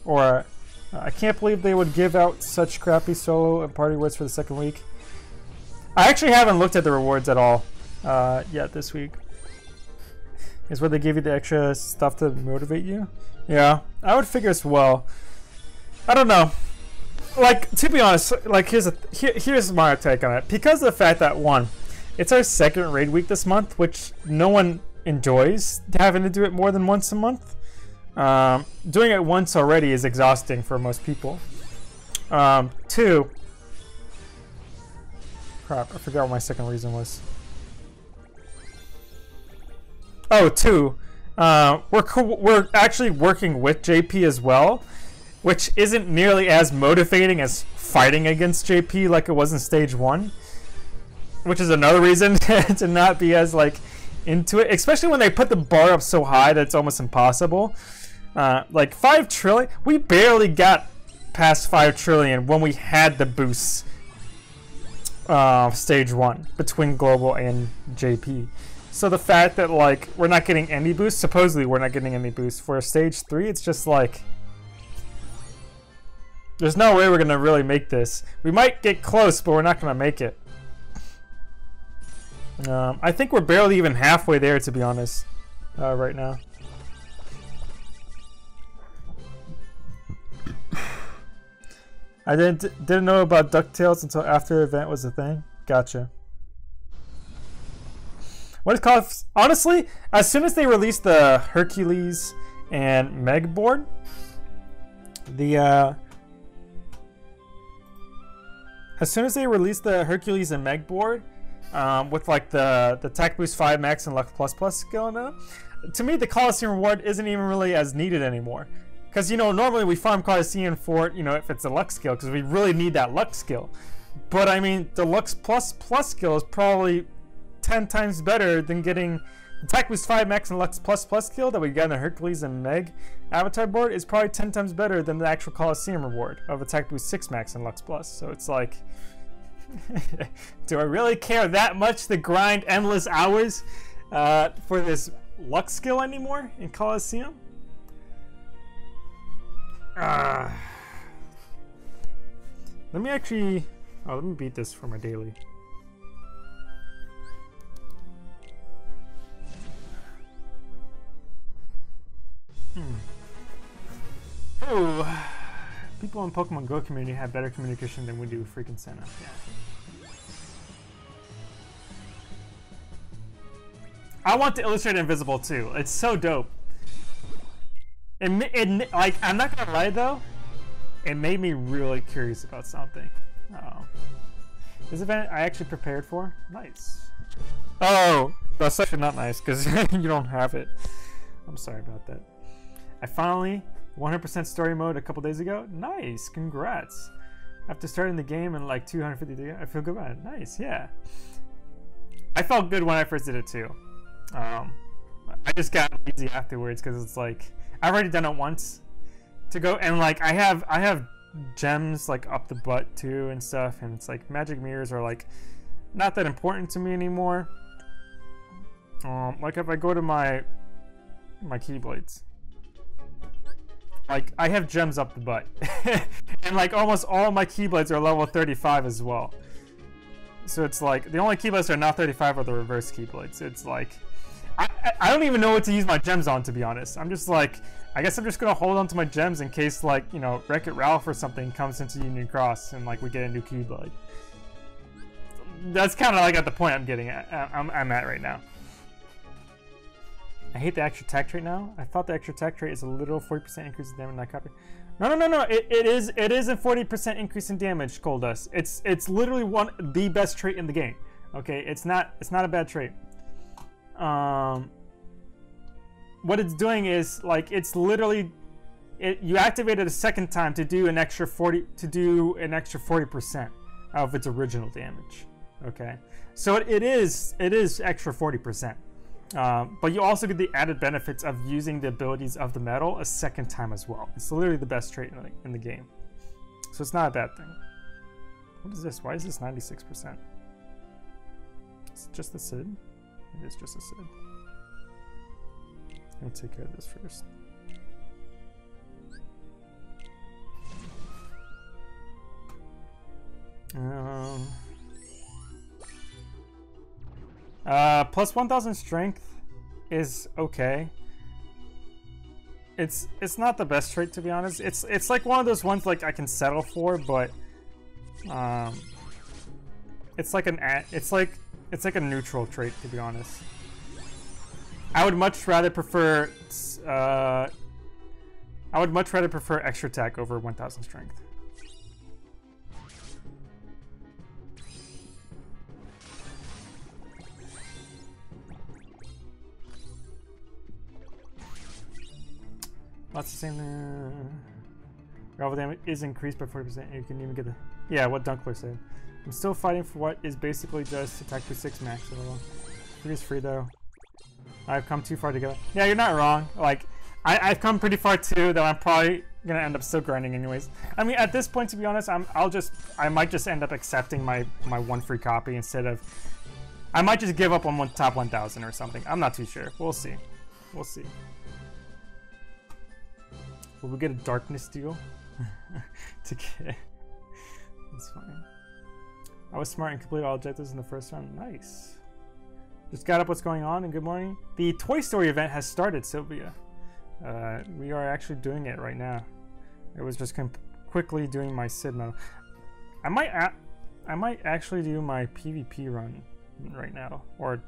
Or, I can't believe they would give out such crappy solo and party rewards for the second week. I actually haven't looked at the rewards at all yet this week. Is where they give you the extra stuff to motivate you? Yeah, I would figure as well. I don't know. Like, to be honest, like, here's my take on it. Because of the fact that, one, it's our second raid week this month, which no one enjoys having to do it more than once a month. Doing it once already is exhausting for most people. Two, crap, I forgot what my second reason was. Oh, two, we're actually working with JP as well, which isn't nearly as motivating as fighting against JP like it was in stage 1, which is another reason to not be as, like, into it, especially when they put the bar up so high that it's almost impossible. Like 5 trillion, we barely got past 5 trillion when we had the boosts stage 1 between global and JP. So the fact that, like, we're not getting any boosts, supposedly we're not getting any boosts for stage 3, it's just like, there's no way we're gonna really make this. We might get close, but we're not gonna make it. I think we're barely even halfway there, to be honest, right now. I didn't know about DuckTales until after the event was a thing. Gotcha. What is called? Honestly, as soon as they released the Hercules and Meg board, as soon as they released the Hercules and Meg board, with like the Attack Boost 5 Max and Lux Plus Plus skill in it, to me the Coliseum reward isn't even really as needed anymore. Because, you know, normally we farm Coliseum for, you know, if it's a Lux skill, because we really need that Lux skill. But I mean, the Lux Plus Plus skill is probably 10 times better than getting the Attack Boost 5 Max and Lux Plus Plus skill that we got in the Hercules and Meg avatar board is probably 10 times better than the actual Coliseum reward of Attack Boost 6 Max and Lux Plus. So it's like, do I really care that much to grind endless hours for this Lux skill anymore in Coliseum? Let me actually... Oh, let me beat this for my daily. Oh, people in Pokemon Go community have better communication than we do with freaking Senna. Yeah. I want to illustrate Invisible too. It's so dope. Like, I'm not gonna lie though, it made me really curious about something. This event I actually prepared for. Nice. Oh, that's actually not nice because you don't have it. I'm sorry about that. I finally 100% story mode a couple days ago. Nice, congrats. After starting the game in like 250 days, I feel good about it. Nice, yeah. I felt good when I first did it too. I just got easy afterwards because it's like I've already done it once to go, and like I have gems like up the butt too and stuff, and it's like magic mirrors are like not that important to me anymore. Like if I go to my Keyblades, like I have gems up the butt and like almost all my Keyblades are level 35 as well. So it's like the only Keyblades that are not 35 are the reverse Keyblades. It's like I don't even know what to use my gems on, to be honest. I'm just like, I guess I'm just gonna hold on to my gems in case, like, you know, Wreck-It Ralph or something comes into Union Cross and like we get a new Keyblade. That's kind of like at the point I'm getting at. I'm at right now. I hate the extra attack trait now. I thought the extra attack trait is a literal 40% increase in damage, not copy. No. It is a 40% increase in damage, Coldust. It's literally the best trait in the game. Okay, it's not a bad trait. What it's doing is like it's literally you activate it a second time to do an extra 40% of its original damage. Okay, so it is extra 40%. But you also get the added benefits of using the abilities of the metal a second time as well. It's literally the best trait in the game, so it's not a bad thing. What is this? Why is this 96%? It's just a Sid. It is just a Sid. Let me take care of this first. Plus 1000 strength is okay. It's not the best trait, to be honest. It's like one of those ones like I can settle for, but it's like a neutral trait, to be honest. I would much rather prefer extra attack over 1000 strength. Lots of same. Gravel damage is increased by 40%. You can even get the what Dunkler said. I'm still fighting for what is basically just attack for 6 max. It is free though. I've come too far to go. Yeah, you're not wrong. Like, I've come pretty far too, though I'm probably gonna end up still grinding anyways. I mean, at this point, to be honest, I might just end up accepting my one free copy instead of. I might just give up on top 1000 or something. I'm not too sure. We'll see. We'll see. Will we get a darkness deal? To get. That's fine. I was smart and completed all objectives in the first round. Nice. Just got up what's going on, and good morning. The Toy Story event has started, Sylvia. We are actually doing it right now. It was just quickly doing my Sid medal. I might actually do my PvP run right now, or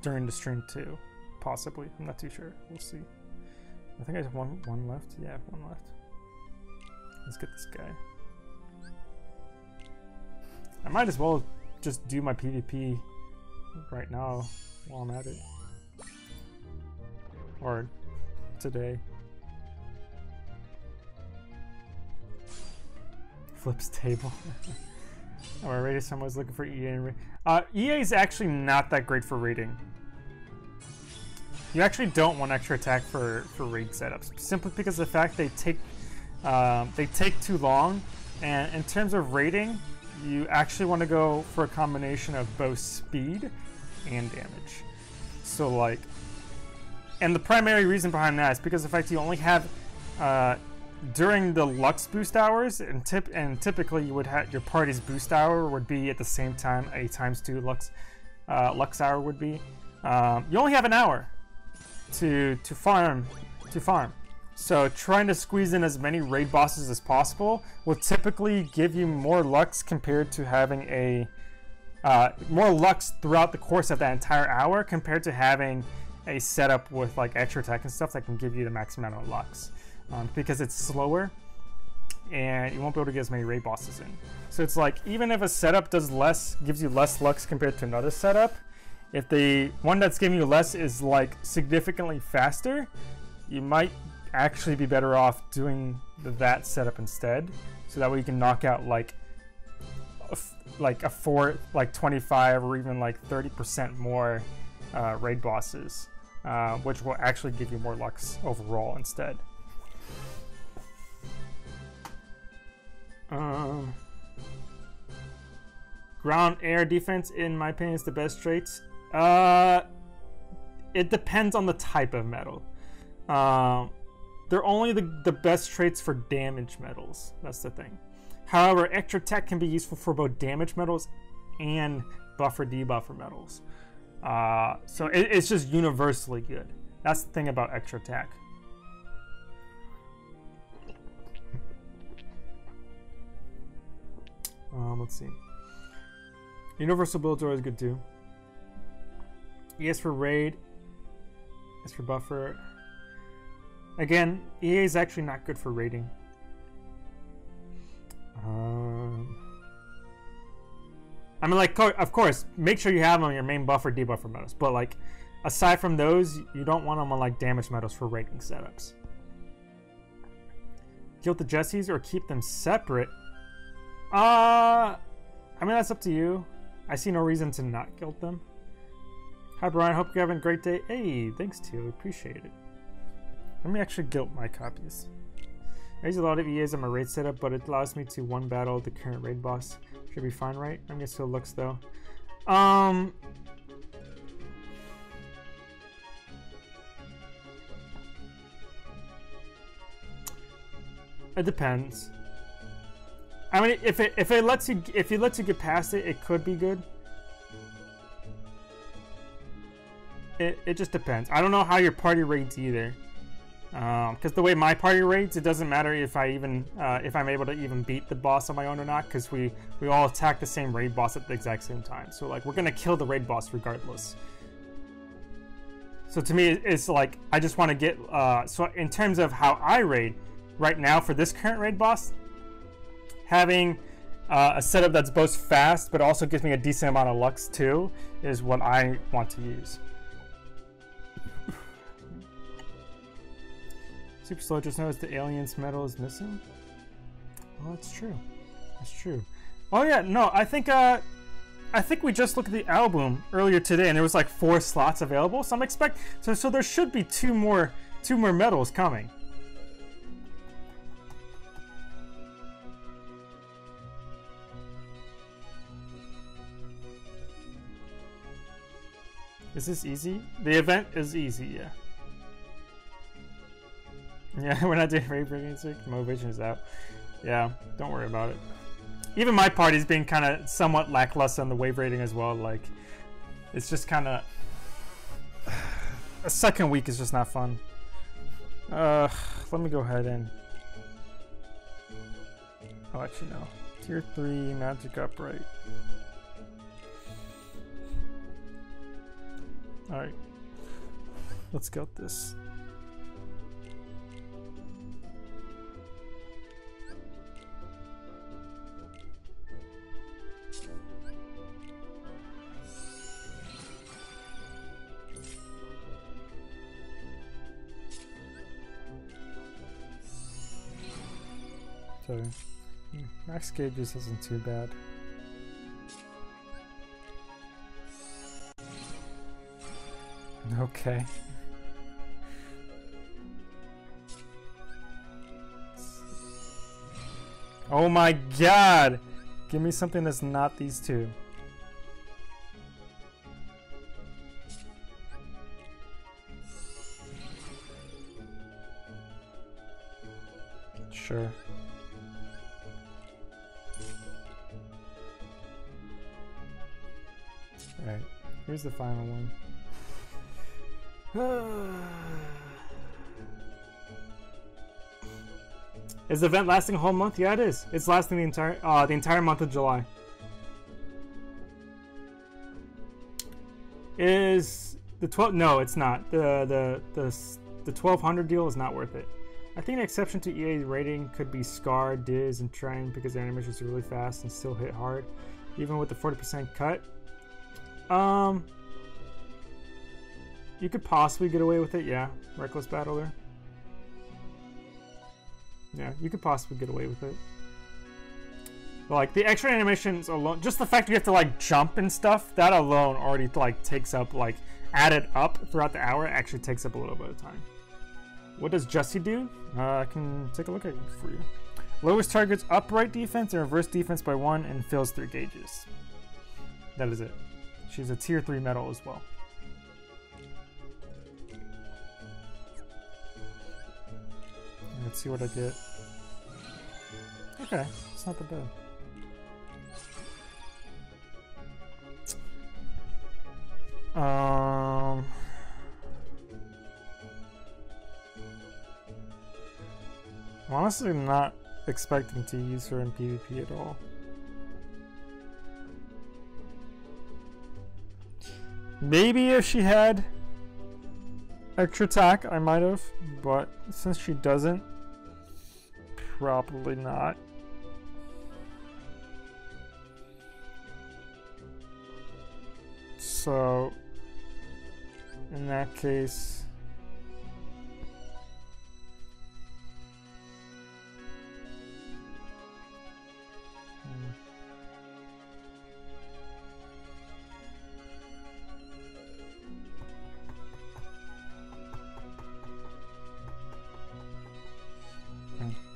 during the stream too, possibly. I'm not too sure. We'll see. I think I have one left. Yeah, one left. Let's get this guy. I might as well just do my PvP right now while I'm at it, or today. Flips table. Oh, I rated someone's looking for EA. EA is actually not that great for rating. You actually don't want extra attack for raid setups, simply because of the fact they take too long. And in terms of rating, you actually want to go for a combination of both speed and damage. So like, and the primary reason behind that is because of the fact you only have during the Lux boost hours, and typically you would have your party's boost hour would be at the same time a ×2 Lux hour would be. You only have an hour to farm. So trying to squeeze in as many raid bosses as possible will typically give you more Lux compared to having a more Lux throughout the course of that entire hour compared to having a setup with like extra attack and stuff that can give you the max amount of Lux. Because it's slower and you won't be able to get as many raid bosses in. So it's like, even if a setup gives you less Lux compared to another setup, if the one that's giving you less is like significantly faster, you might actually be better off doing that setup instead. So that way you can knock out like a 25 or even like 30% more raid bosses, which will actually give you more Lux overall instead. Ground air defense, in my opinion, is the best traits. It depends on the type of metal. They're only the best traits for damage metals. That's the thing. However, extra tech can be useful for both damage metals and buffer debuffer metals. So it's just universally good. That's the thing about extra tech. Let's see. Universal builds are always good too. ES for raid. S for buffer. Again, EA is actually not good for raiding. I mean, like, of course, make sure you have them on your main buffer debuffer metals. But like, aside from those, you don't want them on like damage metals for raiding setups. Kill the Jessies or keep them separate. I mean, that's up to you. I see no reason to not guilt them. Hi, Brian. Hope you're having a great day. Hey, thanks, Teal. Appreciate it. Let me actually guilt my copies. I use a lot of EAs on my raid setup, but it allows me to one battle the current raid boss. Should be fine, right? I mean, it still looks though. It depends. I mean, if it lets you get past it, it could be good. It just depends. I don't know how your party rates either, because the way my party rates, it doesn't matter if I'm able to even beat the boss on my own or not, because we all attack the same raid boss at the exact same time. So like, we're gonna kill the raid boss regardless. So to me, it's like, I just want to get so in terms of how I raid right now for this current raid boss, having a setup that's both fast but also gives me a decent amount of Lux too is what I want to use. Super Slow just noticed the aliens medal is missing. Oh, that's true. That's true. Oh yeah, no, I think we just looked at the album earlier today and there was like 4 slots available. So I'm so there should be two more medals coming. Is this easy? The event is easy, yeah. Yeah, we're not doing raid breaking, so motivation is out. Yeah, don't worry about it. Even my party's being kind of somewhat lackluster on the wave rating as well. Like, it's just kind of... A second week is just not fun. Let me go ahead and... Oh, actually no. Tier 3 magic upright. Alright. Let's get this. So, max gauges isn't too bad. Okay. Oh my god! Give me something that's not these two. Sure. Alright, here's the final one. Is the event lasting a whole month? Yeah, it is. It's lasting the entire month of July. Is the 12? No, it's not. The 1200 deal is not worth it. I think an exception to EA's rating could be Scar, Diz, and Train because their animations are really fast and still hit hard, even with the 40% cut. You could possibly get away with it, yeah. Reckless Battler. Yeah, you could possibly get away with it. But, like, the extra animations alone, just the fact that you have to, like, jump and stuff, that alone already, like, takes up, like, added up throughout the hour, actually takes up a little bit of time. What does Jessie do? I can take a look at it for you. Lowers target's upright defense and reverse defense by 1 and fills 3 gauges. That is it. She's a tier 3 medal as well. Let's see what I get. Okay, it's not that bad. I'm honestly not expecting to use her in PvP at all. Maybe if she had extra attack, I might have, but since she doesn't, probably not. So, in that case,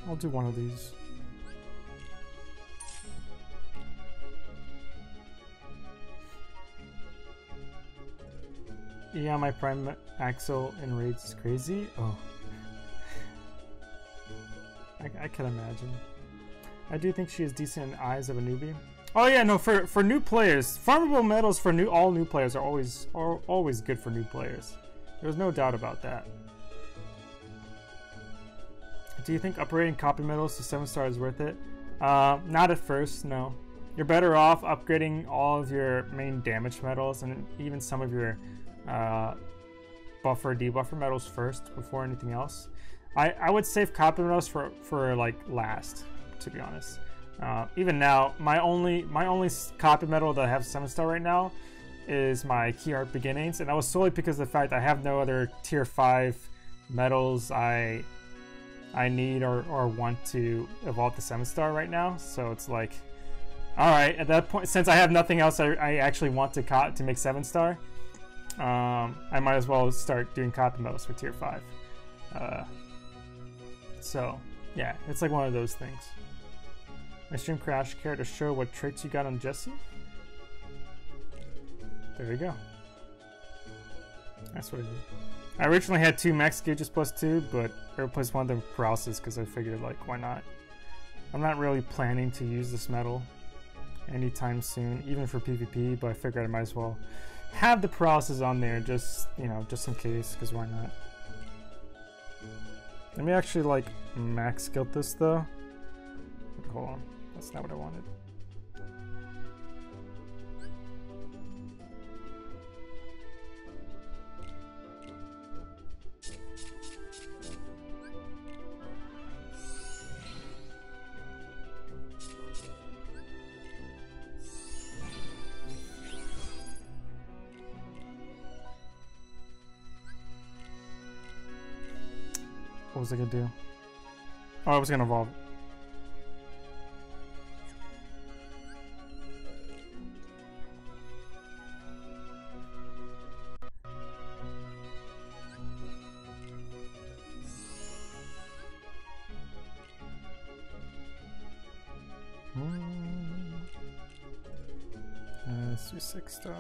I'll do one of these. Yeah, my prime axle in raids is crazy. Oh, I can imagine. I do think she is decent in eyes of a newbie. Oh yeah, no, for new players, farmable medals for all new players are always good for new players. There's no doubt about that. Do you think upgrading copy medals to 7-star is worth it? Not at first, no. You're better off upgrading all of your main damage medals and even some of your buffer, debuffer medals first before anything else. I would save copy medals for like last, to be honest. Even now, my only copy medal that I have 7-star right now is my Key Art Beginnings, and that was solely because of the fact I have no other tier 5 medals I need or want to evolve to 7-star right now. So it's like, all right, at that point, since I have nothing else I actually want to make 7-star, I might as well start doing copy medals for tier 5. So yeah, it's like one of those things. My stream crash. Care to show what traits you got on Jessie? There you go. That's what I did. I originally had 2 max gauges plus 2, but I replaced one of them with paralysis because I figured, like, why not? I'm not really planning to use this medal anytime soon, even for PvP, but I figured I might as well have the paralysis on there just, you know, just in case, because why not? Let me actually, like, max guild this, though. hold on. That's not what I wanted. What was I gonna do? Oh, I was gonna evolve. Let's do 6-star.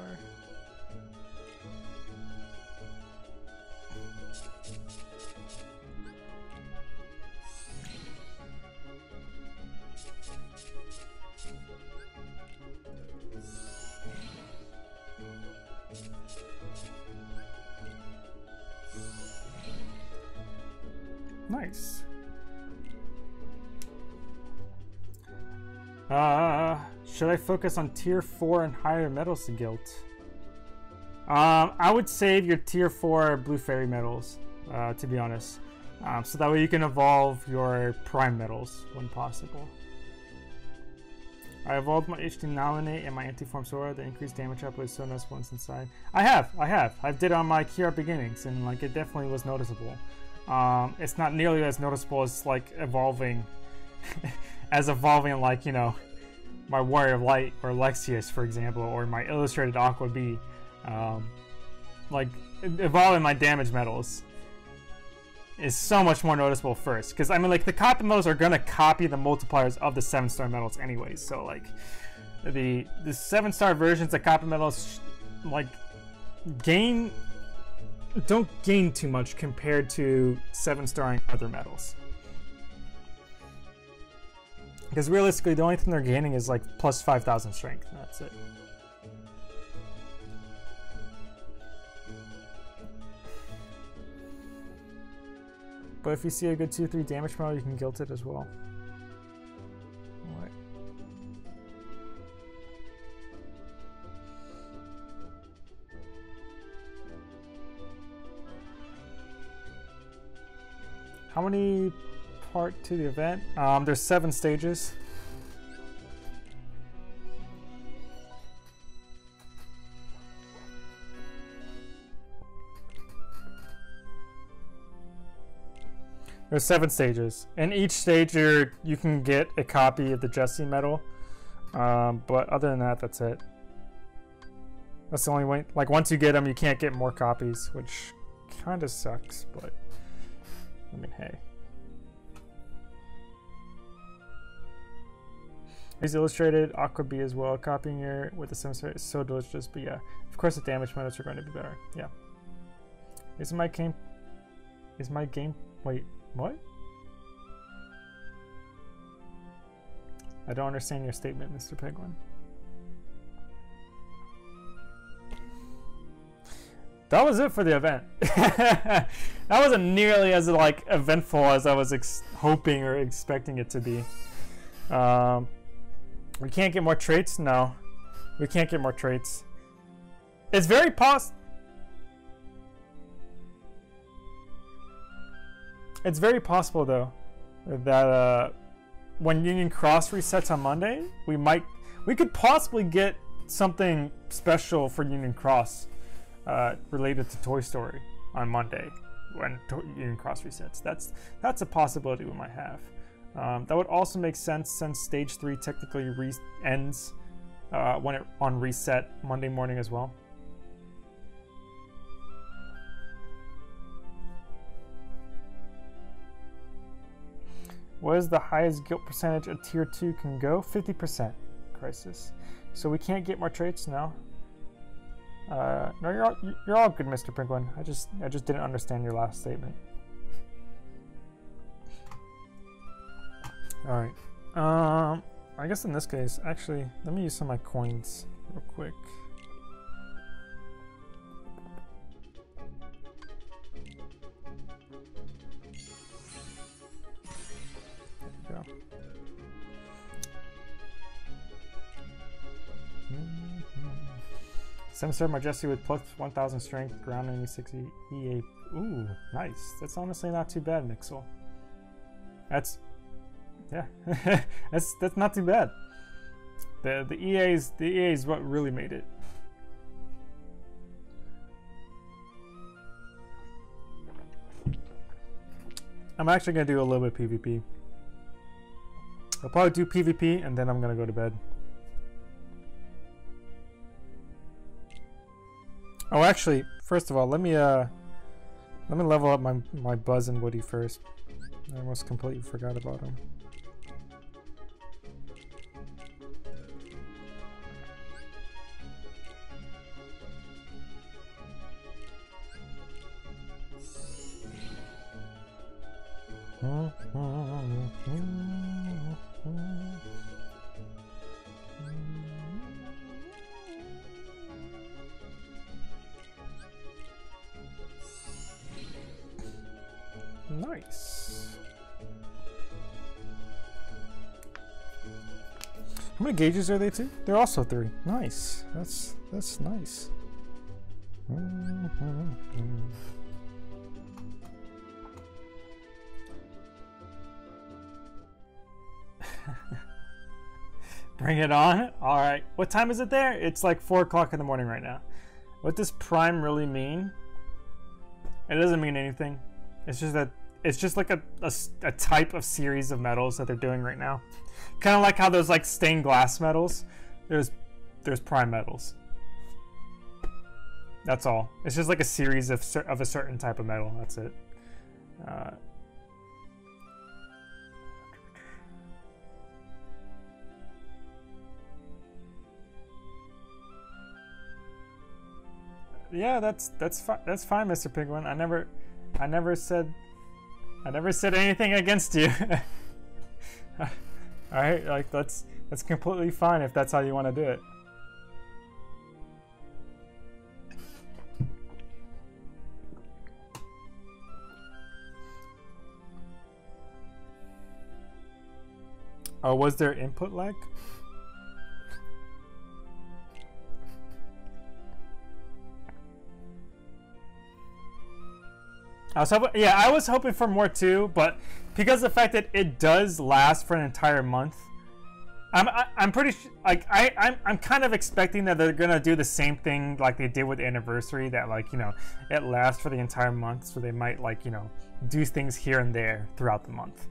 Nice. Should I focus on tier 4 and higher medals to guild? I would save your tier 4 blue fairy medals, to be honest. So that way you can evolve your prime medals when possible. I evolved my HD Nominate and my Anti-Form Sora. The increased damage output is so noticeable once inside. I have. I did on my Kira beginnings, and like it definitely was noticeable. It's not nearly as noticeable as like evolving, like, you know, my Warrior of Light or Lexius, for example, or my Illustrated Aqua B. Like evolving my damage medals is so much more noticeable first, because I mean, like, the copy medals are gonna copy the multipliers of the 7-star medals anyways. So like the 7-star versions of copy medals like don't gain too much compared to 7-starring other medals. Because realistically, the only thing they're gaining is like plus 5,000 strength, and that's it. But if you see a good 2-3 damage model, you can guilt it as well. What? How many part to the event? There's 7 stages. There's 7 stages. In each stage, you can get a copy of the Jesse medal. But other than that, that's it. That's the only way. Like, once you get them, you can't get more copies, which kind of sucks, but I mean, hey. These illustrated Aqua B as well. Copying your with the 7-star is so delicious, but yeah, of course the damage medals are going to be better. Yeah. Is my game? Wait, what? I don't understand your statement, Mr. Penguin. That was it for the event. That wasn't nearly as like eventful as I was hoping or expecting it to be. We can't get more traits? No. We can't get more traits. It's very It's very possible though that when Union Cross resets on Monday, we could possibly get something special for Union Cross related to Toy Story on Monday when Union Cross resets. That's a possibility we might have. That would also make sense since Stage 3 technically ends on reset Monday morning as well. What is the highest guilt percentage a tier 2 can go? 50%, Crisis. So we can't get more traits now. No, you're all good, Mr. Penguin. I just didn't understand your last statement. All right. I guess in this case, actually, let me use some of my coins real quick. There we go. 7-star Majesty with plus 1000 strength, ground 96 EA. Ooh, nice. That's honestly not too bad, Mixel. That's, yeah, that's not too bad. The EA is what really made it. I'm actually gonna do a little bit of PvP. I'll probably do PvP and then I'm gonna go to bed. Oh, actually, first of all, let me level up my Buzz and Woody first. I almost completely forgot about him. Nice. How many gauges are they too? They're also 3. Nice. That's nice. Bring it on. All right. What time is it there? It's like 4 o'clock in the morning right now. What does Prime really mean? It doesn't mean anything. It's just that it's just like a type of series of metals that they're doing right now. Kind of like how there's like stained glass metals. There's prime metals. That's all. It's just like a series of a certain type of metal. That's it. Yeah, that's fine, Mr. Penguin. I never said anything against you. All right, like that's completely fine if that's how you want to do it. Oh, was there input lag? I was hoping for more too, but because of the fact that it does last for an entire month, I'm pretty like I'm kind of expecting that they're gonna do the same thing like they did with the anniversary, that like, you know, it lasts for the entire month, so they might, like, you know, do things here and there throughout the month.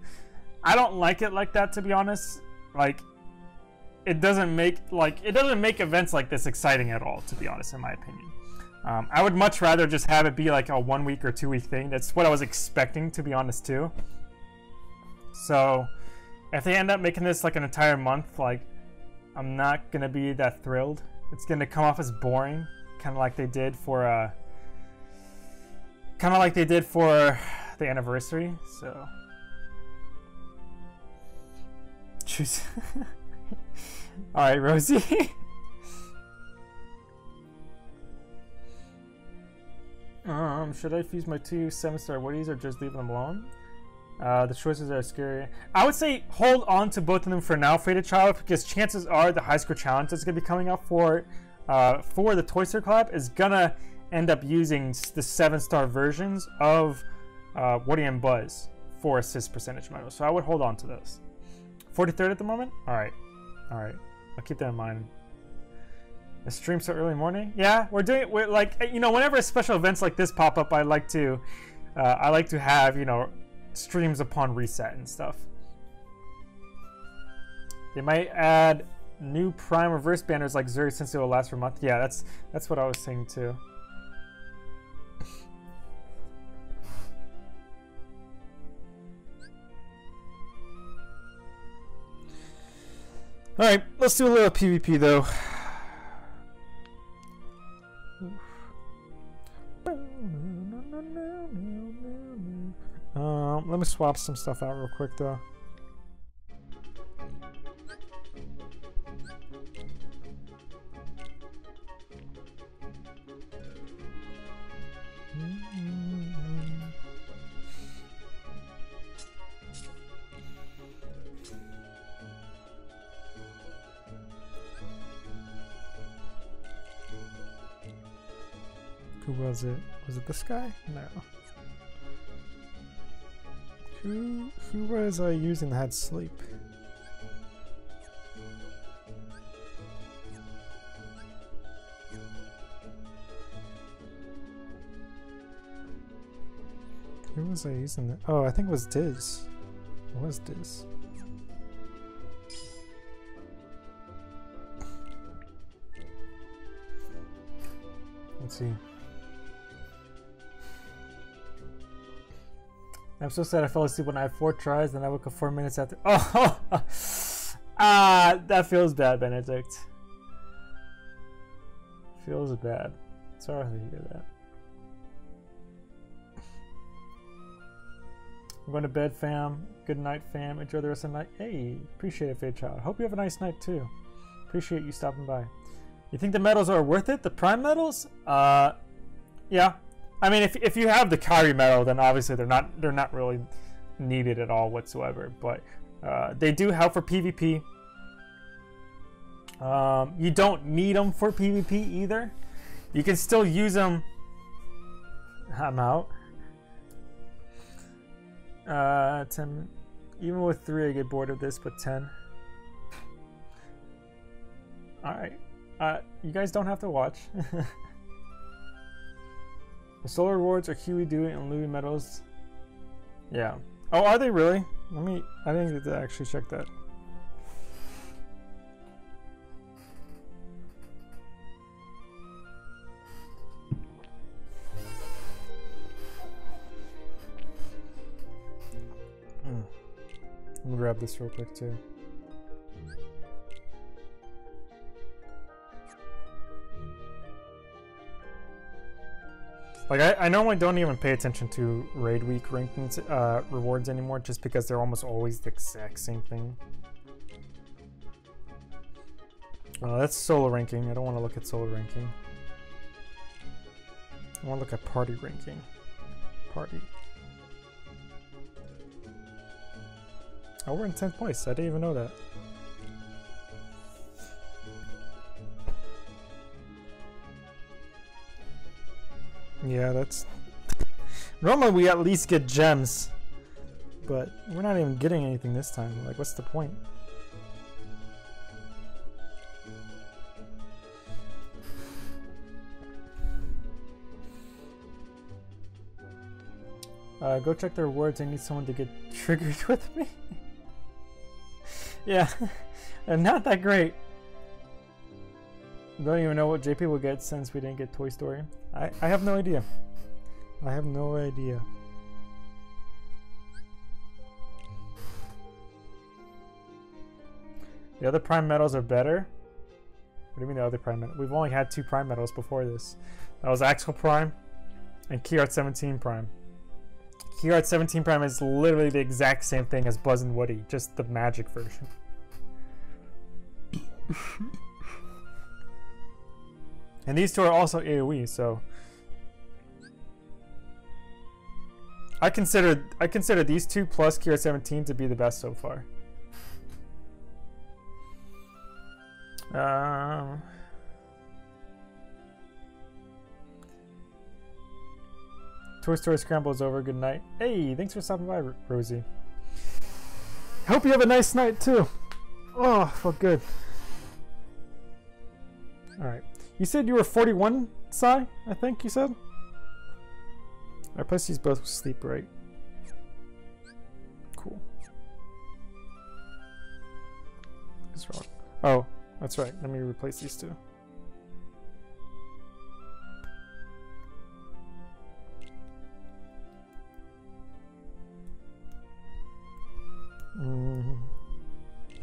I don't like it like that, to be honest. Like, it doesn't make events like this exciting at all, to be honest, in my opinion. I would much rather just have it be like a 1 week or 2 week thing. That's what I was expecting, to be honest, too. So if they end up making this like an entire month, like, I'm not gonna be that thrilled. It's gonna come off as boring, kind of like they did for the anniversary. So choose. All right, Rosie. Should I fuse my 2 7-star woodies or just leave them alone? The choices are scary. I would say hold on to both of them for now, Faded Child, because chances are the high score challenge that's going to be coming out for the Toy Store collab is gonna end up using the 7-star versions of Woody and Buzz for assist percentage medals. So I would hold on to those. 43rd at the moment. All right. I'll keep that in mind. A stream so early morning? Yeah, we're like, you know, whenever special events like this pop up, I like to have, you know, streams upon reset and stuff. They might add new Prime reverse banners like Zuri since it will last for a month. Yeah, that's what I was saying too. All right, let's do a little PvP though. Let me swap some stuff out real quick though. Who was it? Was it this guy? No. Who was I using that had sleep? Who was I using that? Oh, I think it was Diz. It was Diz. Let's see. I'm so sad I fell asleep when I had 4 tries, then I woke up 4 minutes after. Oh! That feels bad, Benedict. Feels bad. Sorry to hear that. I'm going to bed, fam. Good night, fam. Enjoy the rest of the night. Hey, appreciate it, Fairchild. Hope you have a nice night, too. Appreciate you stopping by. You think the medals are worth it? The prime medals? Yeah. I mean, if you have the Kyrie medal, then obviously they're not really needed at all whatsoever. But they do help for PvP. You don't need them for PvP either. You can still use them. I'm out. 10. Even with 3, I get bored of this, but 10. All right. You guys don't have to watch. The solar rewards are Huey, Dewey, and Louis medals. Yeah. Oh, are they really? I didn't get to actually check that. Let me grab this real quick too. Like I normally don't even pay attention to raid week rankings rewards anymore, just because they're almost always the exact same thing. That's solo ranking. I don't want to look at solo ranking. I want to look at party ranking. Party. Oh, we're in 10th place. I didn't even know that. Yeah, that's... Normally we at least get gems, but we're not even getting anything this time. Like, what's the point? Go check the rewards. I need someone to get triggered with me. Yeah, not that great. Don't even know what JP will get since we didn't get Toy Story. I have no idea. I have no idea. The other prime medals are better? What do you mean the other prime medals? We've only had 2 prime medals before this. That was Axel Prime and Key Art 17 Prime. Key Art 17 Prime is literally the exact same thing as Buzz and Woody, just the magic version. And these 2 are also AoE, so I consider these 2 plus Key Art 17 to be the best so far. Toy Story Scramble is over. Good night. Hey, thanks for stopping by, Rosie. Hope you have a nice night too. Oh, felt good. All right. You said you were 41, Sai? I think you said. Our pussies both sleep, right? Cool. What's wrong? Oh, that's right. Let me replace these 2.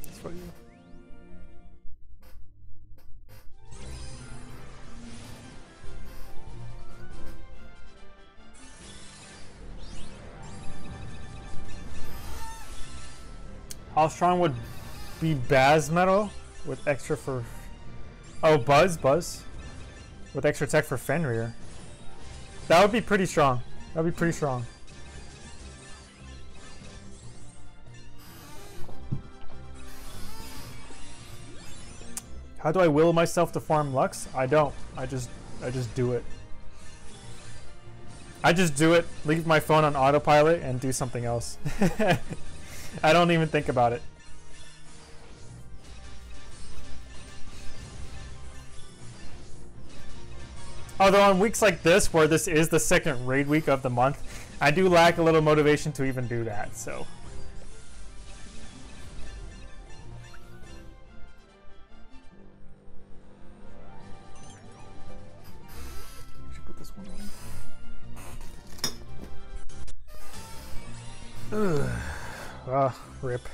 That's for you. How strong would be Baz metal with extra for... Oh, Buzz? With extra tech for Fenrir. That would be pretty strong. That would be pretty strong. How do I will myself to farm Lux? I don't. I just do it. I just do it, leave my phone on autopilot, and do something else. I don't even think about it. Although on weeks like this, where this is the second raid week of the month, I do lack a little motivation to even do that, so. Should put this one on. Ugh. Ah, rip.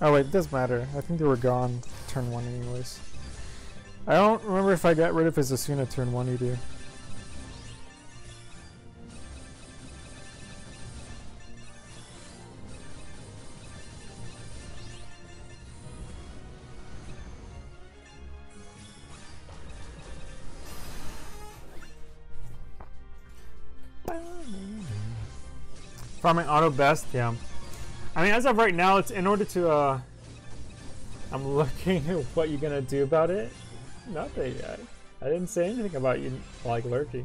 Oh wait, it doesn't matter. I think they were gone turn 1 anyways. I don't remember if I got rid of his Asuna turn 1 either. Farming auto best, yeah. I mean, as of right now, it's in order to, I'm looking at what you're gonna do about it. Nothing yet. I didn't say anything about you, like, lurking.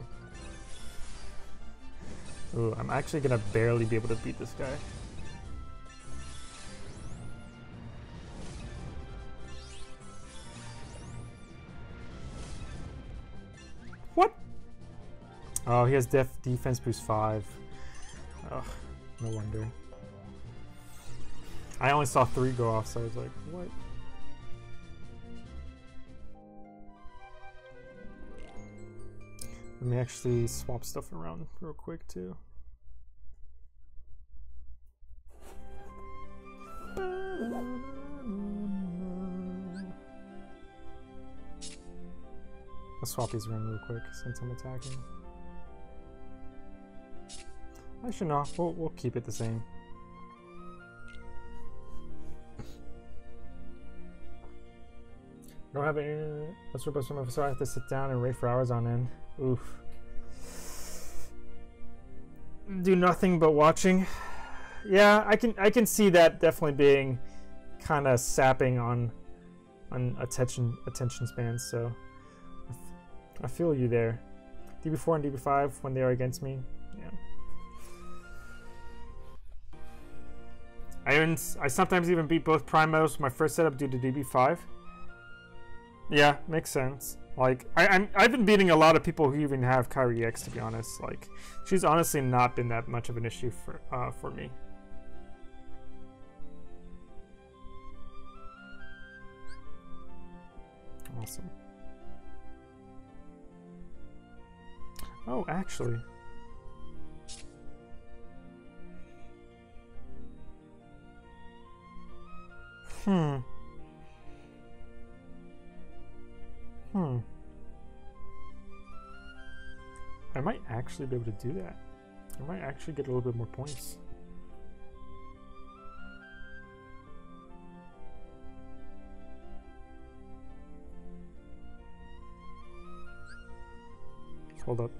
Ooh, I'm actually gonna barely be able to beat this guy. What? Oh, he has defense boost 5. Ugh, no wonder. I only saw 3 go off, so I was like, what? Let me actually swap stuff around real quick too. I'll swap these around real quick since I'm attacking. Actually no, we'll keep it the same. I don't have any. Let's rip us from so I have to sit down and raid for hours on end. Oof. Do nothing but watching. Yeah, I can see that definitely being kind of sapping on attention spans. So I feel you there. DB4 and DB5 when they are against me. Yeah. I sometimes even beat both primos with my first setup due to DB5. Yeah, makes sense. Like, I've been beating a lot of people who even have Kyrie X, to be honest. Like, she's honestly not been that much of an issue for me. Awesome. Oh, actually. I might actually be able to do that. I might actually get a little bit more points. Hold up.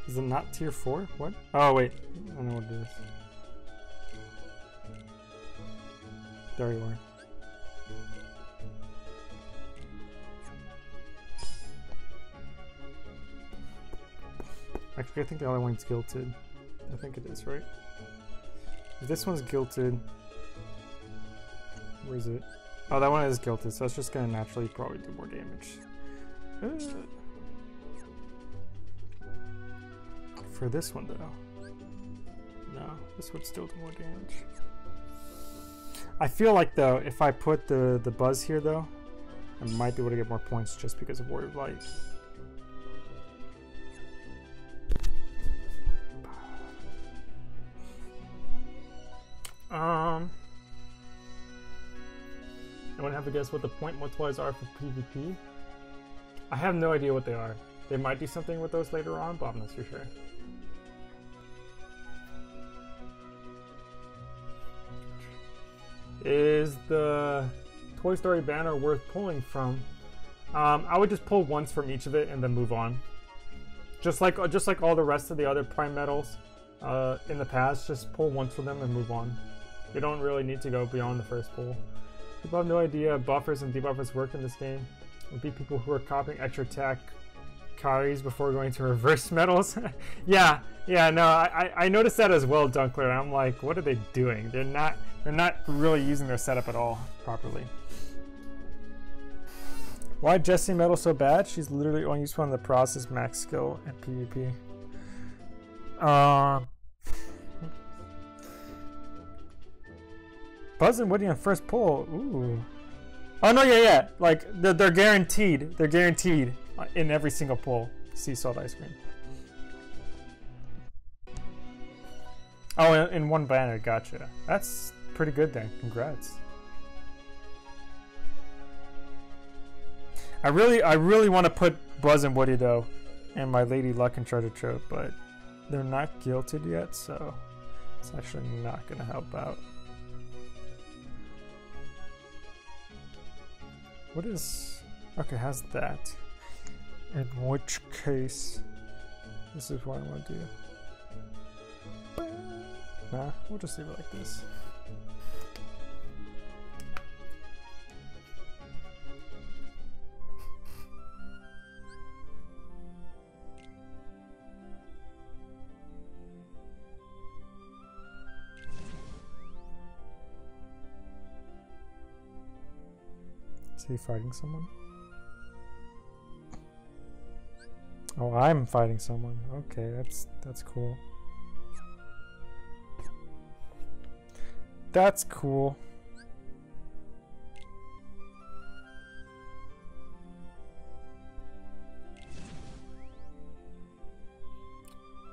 Is it not tier 4? What? Oh wait, I know what it is. There you are. Actually, I think the other one's guilted. I think it is, right? If this one's guilted, where is it? Oh, that one is guilted, so it's just gonna naturally probably do more damage. For this one though, no, this would still do more damage. I feel like though, if I put the buzz here though, I might be able to get more points just because of Word of Light. Anyone have a guess what the point multipliers are for PvP? I have no idea what they are. They might do something with those later on, but I'm not too sure. Is the Toy Story banner worth pulling from? I would just pull once from each of it and then move on. just like all the rest of the other prime metals in the past. Just pull once for them and move on. You don't really need to go beyond the first pull. People have no idea buffers and debuffers work in this game. It would be people who are copying extra attack carries before going to reverse metals. yeah, no, I noticed that as well, Dunkler. I'm like, what are they doing? They're not really using their setup at all properly. Why Jessie Metal so bad? She's literally only useful in the process, max skill, and PvP. Buzz and Woody on first pull. Ooh. Oh no, yeah. Like they're guaranteed. They're guaranteed in every single pull. Sea salt ice cream. Oh, in one banner. Gotcha. That's pretty good then. Congrats. I really want to put Buzz and Woody though, and my Lady Luck and Treasure Trove, but they're not guilted yet, so it's actually not gonna help out. What is... Okay, has that. In which case, this is what I want to do. Nah, we'll just leave it like this. Is he fighting someone? Oh, I'm fighting someone. Okay, that's cool. That's cool.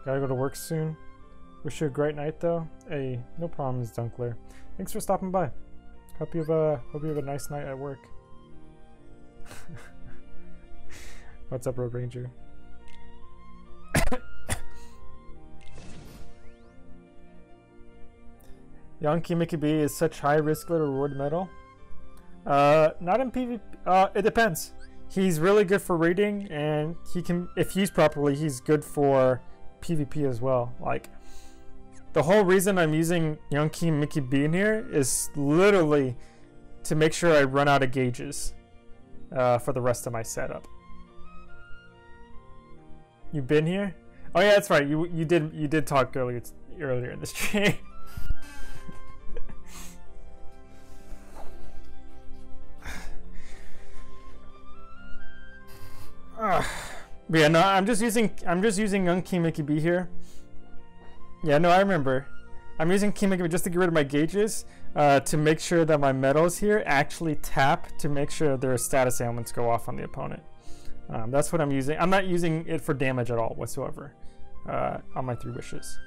Gotta go to work soon. Wish you a great night though. Hey, no problems, Dunkler. Thanks for stopping by. Hope you have a nice night at work. What's up, Road Ranger? Yankee Mickey B is such high risk little reward medal. Not in PvP. It depends. He's really good for raiding, and he can, if used properly, he's good for PvP as well. Like, the whole reason I'm using Yankee Mickey B in here is literally to make sure I run out of gauges for the rest of my setup. You been here? Oh yeah, that's right. You did talk earlier in the stream. But yeah, no, I'm just using Young King Mickey B here. Yeah, no, I remember. I'm using King Mickey B just to get rid of my gauges, to make sure that my medals here actually tap to make sure their status ailments go off on the opponent. That's what I'm using. I'm not using it for damage at all whatsoever on my 3 wishes.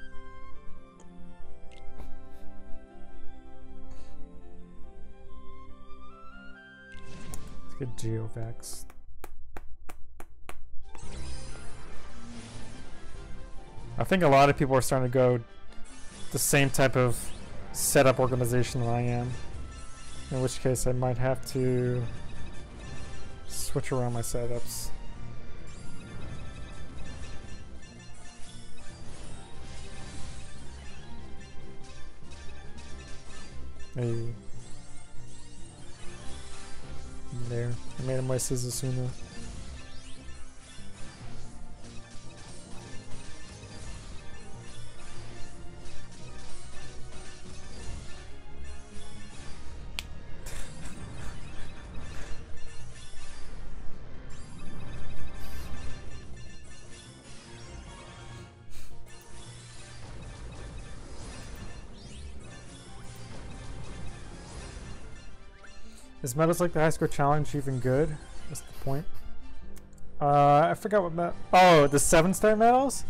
Let's get Geovax. I think a lot of people are starting to go the same type of setup organization that I am. In which case I might have to switch around my setups. Hey. There. I made him my Suzutsuna. Is medals like the high score challenge even good? That's the point. I forgot what medal. Oh, the 7-star medals?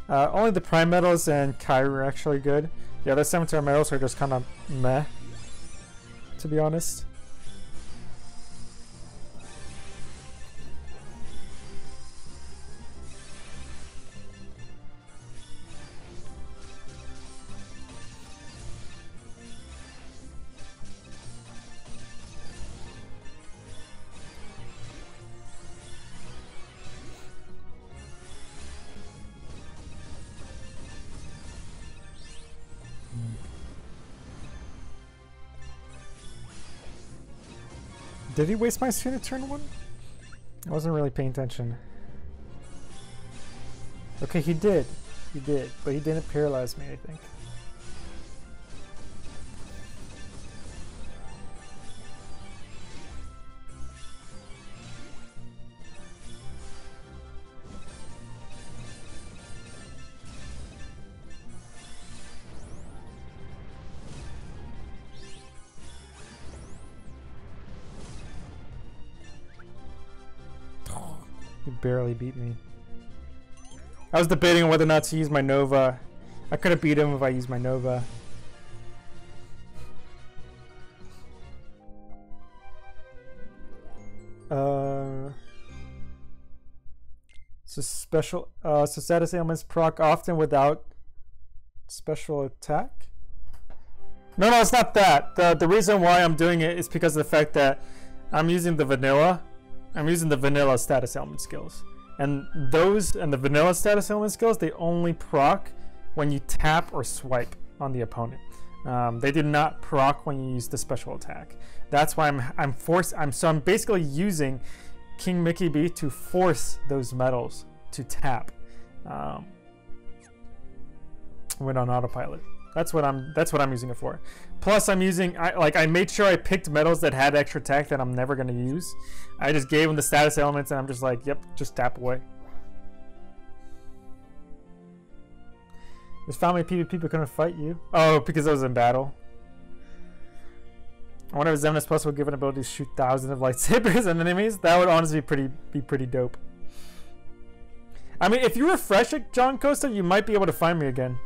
Only the prime medals and Kyrie are actually good. Yeah, the 7-star medals are just kind of meh, to be honest. Did he waste my Suna turn 1? I wasn't really paying attention. Okay, he did. He did, but he didn't paralyze me, I think. He barely beat me. I was debating on whether or not to use my Nova. I could have beat him if I used my Nova. So special. So status ailments proc often without special attack. No, it's not that. The reason why I'm doing it is because of the fact that I'm using the vanilla. I'm using the vanilla status ailment skills. And the vanilla status element skills, they only proc when you tap or swipe on the opponent. They do not proc when you use the special attack. That's why I'm basically using King Mickey B to force those medals to tap when on autopilot. That's what I'm using it for. Plus, I made sure I picked medals that had extra attack that I'm never gonna use. I just gave them the status elements, and I'm just like, yep, just tap away. There's family people couldn't fight you. Oh, because I was in battle. I wonder if Xemnas Plus will give an ability to shoot thousands of lightsabers and enemies. That would honestly be pretty dope. I mean, if you refresh it, John Costa, you might be able to find me again.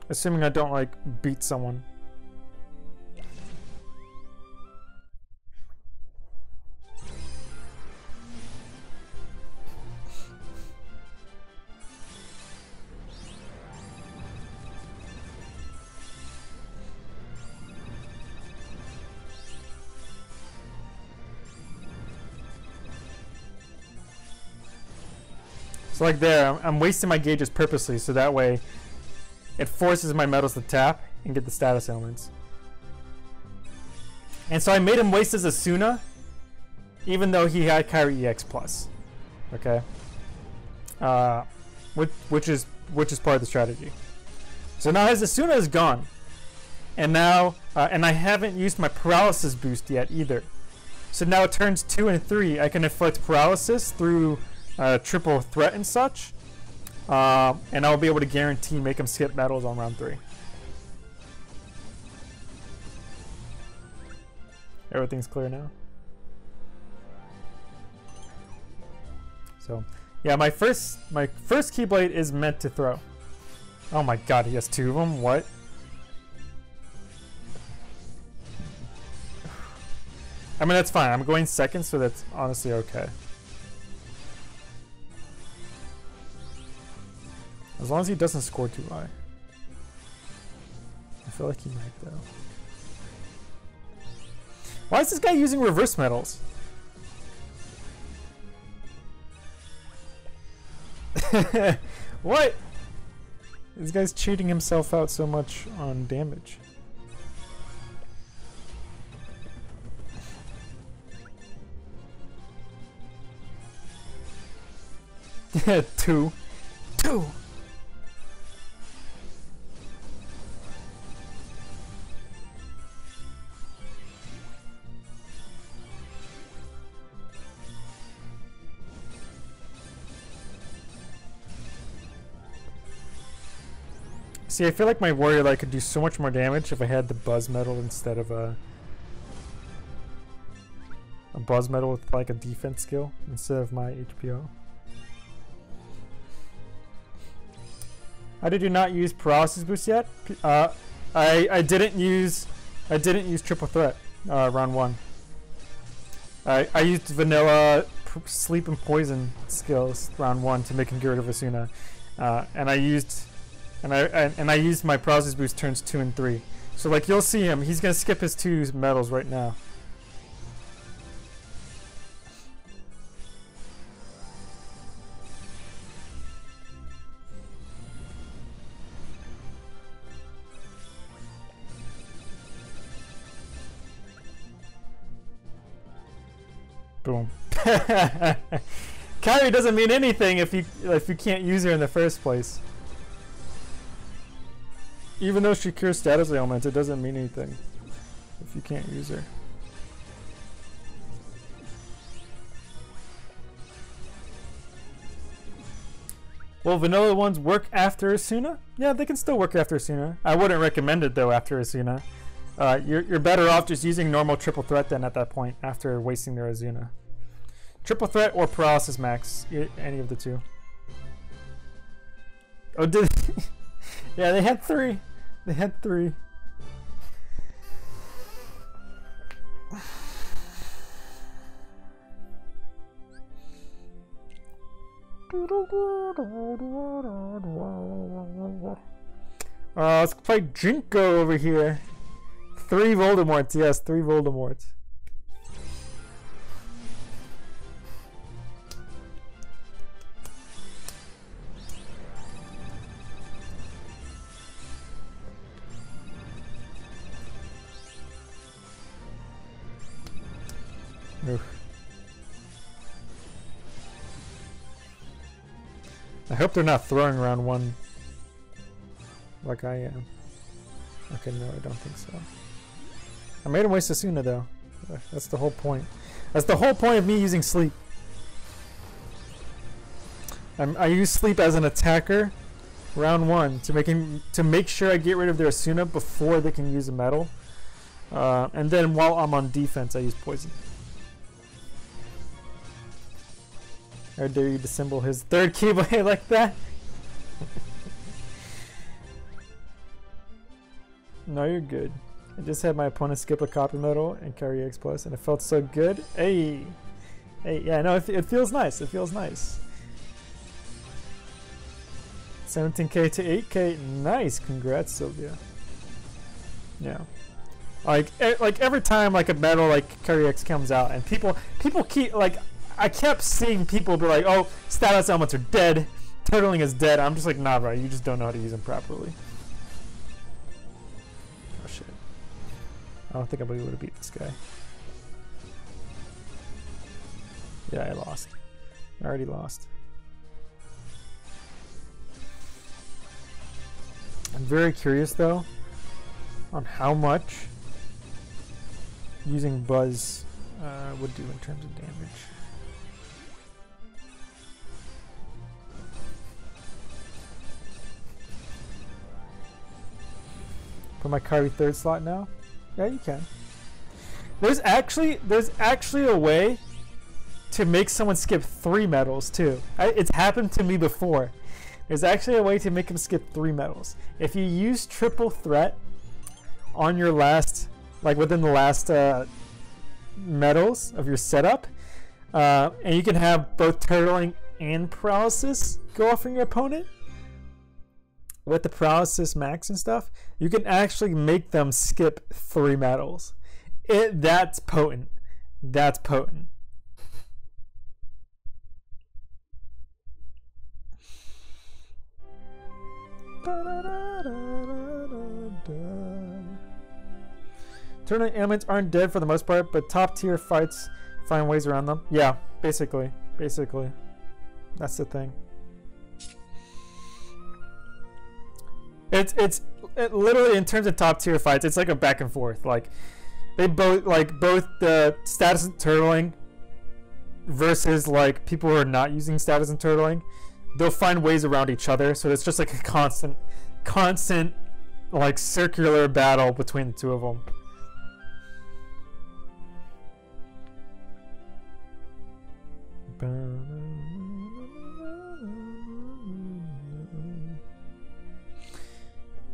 Assuming I don't, like, beat someone. So like there, I'm wasting my gauges purposely so that way it forces my medals to tap and get the status elements. And so I made him waste his Asuna, even though he had Kyrie EX plus. Okay, which is part of the strategy. So now his Asuna is gone, and now and I haven't used my paralysis boost yet either. So now it turns 2 and 3. I can inflict paralysis through triple threat and such. And I'll be able to guarantee make him skip battles on round 3. Everything's clear now. So, yeah, my first Keyblade is meant to throw. Oh my god, he has 2 of them. What? I mean, that's fine. I'm going second, so that's honestly okay. As long as he doesn't score too high. I feel like he might, though. Why is this guy using reverse medals? What? This guy's cheating himself out so much on damage. Two. See, I feel like my warrior light could do so much more damage if I had the buzz metal instead of a buzz metal with like a defense skill instead of my HPO. How did you not use paralysis boost yet? I didn't use triple threat round 1. I used vanilla sleep and poison skills round 1 to make him get rid of Asuna, and I used my paralysis boost turns 2 and 3. So like you'll see him, he's gonna skip his 2 medals right now. Boom. Carry doesn't mean anything if you can't use her in the first place. Even though she cures status ailments, it doesn't mean anything if you can't use her. Will vanilla ones work after Asuna? Yeah, they can still work after Asuna. I wouldn't recommend it though after Asuna. You're better off just using normal triple threat then at that point after wasting their Asuna. Triple threat or paralysis max, any of the two. Oh, did yeah, they had 3. They had 3. Let's play Jinko over here. 3 Voldemorts, yes, 3 Voldemorts. Oof. I hope they're not throwing around one like I am. Okay, no, I don't think so. I made him waste Asuna though. That's the whole point. That's the whole point of me using sleep. I use sleep as an attacker round 1 to make sure I get rid of their Asuna before they can use a metal. And then while I'm on defense, I use poison. How dare you dissemble his 3rd Keyblade like that? No, you're good. I just had my opponent skip a copy medal and carry X plus, and it felt so good. Hey, hey, yeah, no, it feels nice. It feels nice. 17k to 8k, nice. Congrats, Sylvia. Yeah, like every time like a medal like carry X comes out, and people keep like. I kept seeing people be like, oh, status elements are dead. Turtling is dead. I'm just like, nah, bro. You just don't know how to use them properly. Oh, shit. I don't think I'll be able to beat this guy. Yeah, I lost. I already lost. I'm very curious, though, on how much using Buzz would do in terms of damage. Put my Kari 3rd slot now? Yeah, you can. There's actually a way to make someone skip 3 medals too. It's happened to me before. There's actually a way to make them skip 3 medals. If you use triple threat on your last, like within the last medals of your setup, and you can have both turtling and paralysis go off on your opponent, with the paralysis max and stuff, you can actually make them skip 3 medals. That's potent. That's potent. Tournament ailments aren't dead for the most part, but top tier fights find ways around them. Yeah, basically. That's the thing. It literally, in terms of top tier fights, it's like a back and forth. Like they both the status and turtling versus like people who are not using status and turtling, they'll find ways around each other. So it's just like a constant like circular battle between the two of them.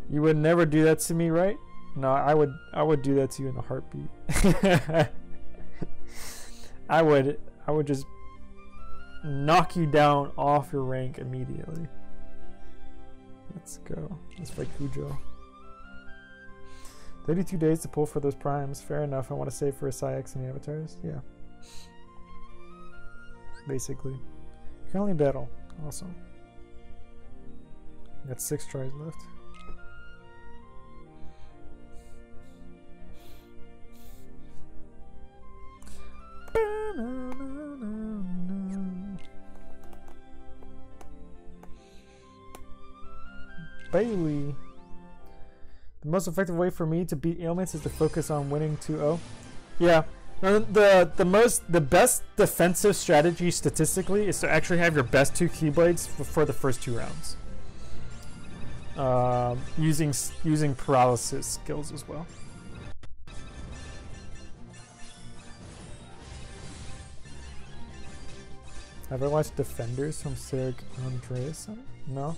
You would never do that to me, right? No, I would do that to you in a heartbeat. I would just knock you down off your rank immediately. Let's go. Let's fight Cujo. 32 days to pull for those primes. Fair enough. I want to save for a Psyx and the avatars. Yeah. Basically. Currently battle. Awesome. Got 6 tries left. Bailey. The most effective way for me to beat ailments is to focus on winning 2-0. Yeah. The best defensive strategy statistically is to actually have your best 2 Keyblades for the first 2 rounds. Using paralysis skills as well. Have I watched Defenders from Serg Andreasen? No.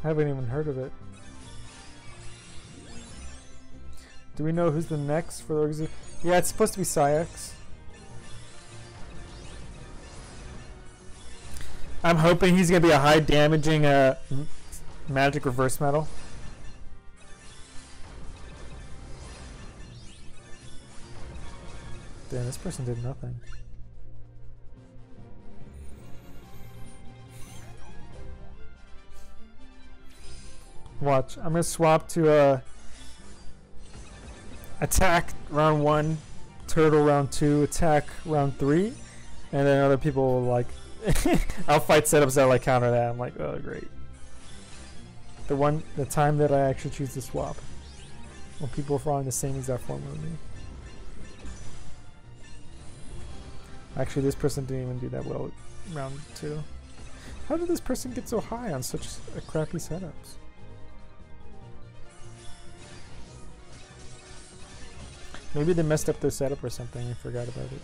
I haven't even heard of it. Do we know who's the next for the organization? Yeah, it's supposed to be Syx. I'm hoping he's going to be a high damaging magic reverse metal. Damn, this person did nothing. Watch, I'm going to swap to attack round 1, turtle round 2, attack round 3, and then other people will like I'll fight setups that like counter that. I'm like, oh great. The time that I actually choose to swap. When people are following the same exact formula as me. Actually, this person didn't even do that well round 2. How did this person get so high on such crappy setups? Maybe they messed up their setup or something and forgot about it.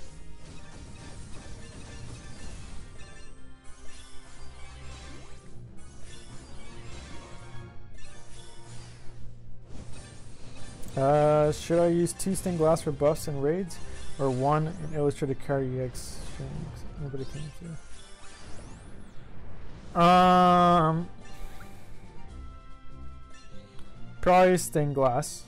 Should I use 2 stained glass for buffs and raids, or 1 in illustrated carry EX strings? Nobody can answer. Probably stained glass.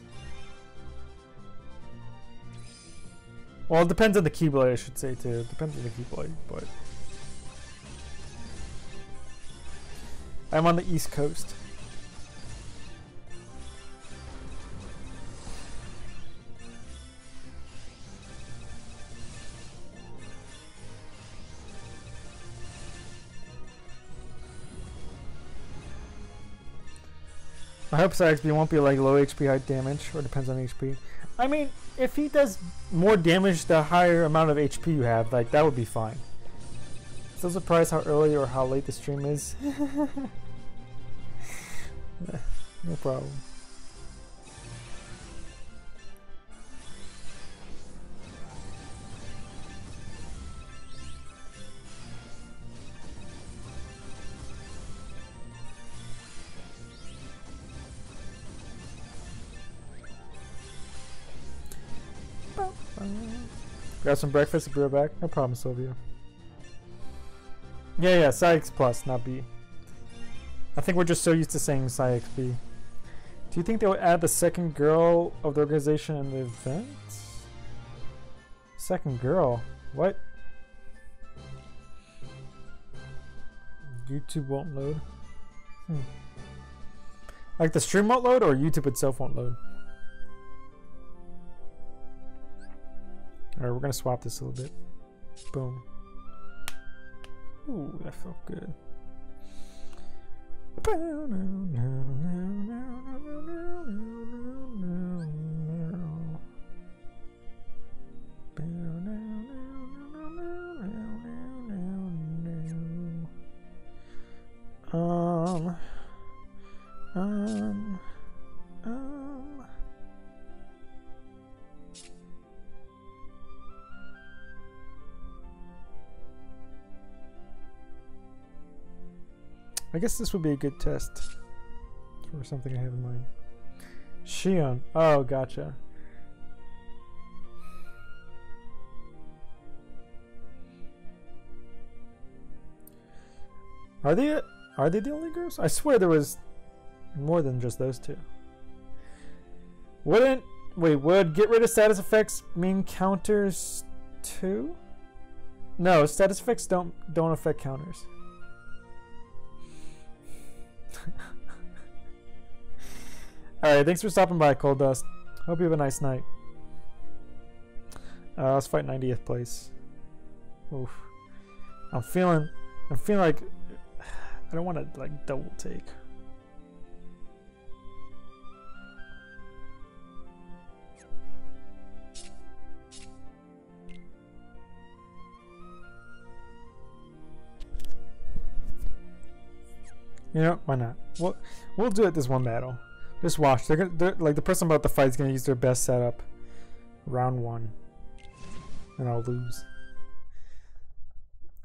Well, it depends on the Keyblade, I should say too. It depends on the Keyblade, but I'm on the East Coast. I hope Syx won't be like low HP, high damage, or depends on HP. I mean, if he does more damage the higher amount of HP you have, like that would be fine. Still surprised how early or how late the stream is. No problem. Grab some breakfast and be right back. No problem, Sylvia. Yeah, Syx plus, not B. I think we're just so used to saying Syx B. Do you think they would add the second girl of the organization in the event? Second girl? What? YouTube won't load? Like the stream won't load, or YouTube itself won't load? Alright, we're gonna swap this a little bit. Boom. Ooh, that felt good. I guess this would be a good test for something I have in mind. Shion. Oh, gotcha. Are they the only girls? I swear there was more than just those two. Would get rid of status effects mean counters too? No, status effects don't affect counters. Alright, thanks for stopping by, Cold Dust. Hope you have a nice night. Let's fight 90th place. Oof. I'm feeling like I don't want to like double take. You know, why not? We'll do it this one battle. Just watch. They're like the person about the fight is gonna use their best setup. Round 1, and I'll lose.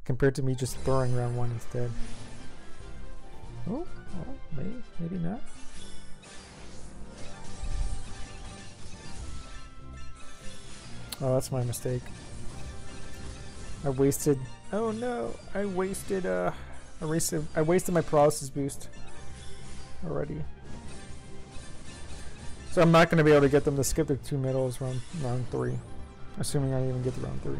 Compared to me just throwing round 1 instead. Oh, maybe not. Oh, that's my mistake. I wasted. Oh no! I wasted my paralysis boost already. So I'm not going to be able to get them to skip their 2 middles round 3, assuming I even get to round 3.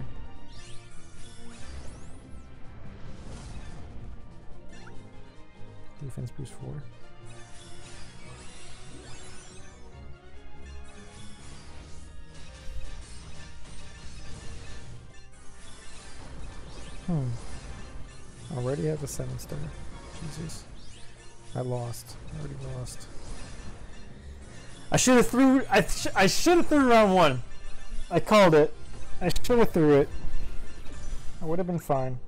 Defense boost 4. Already have a 7-star. Jesus. I lost. I already lost. I should have threw. I should have threw round 1. I called it. I should have threw it. I would have been fine.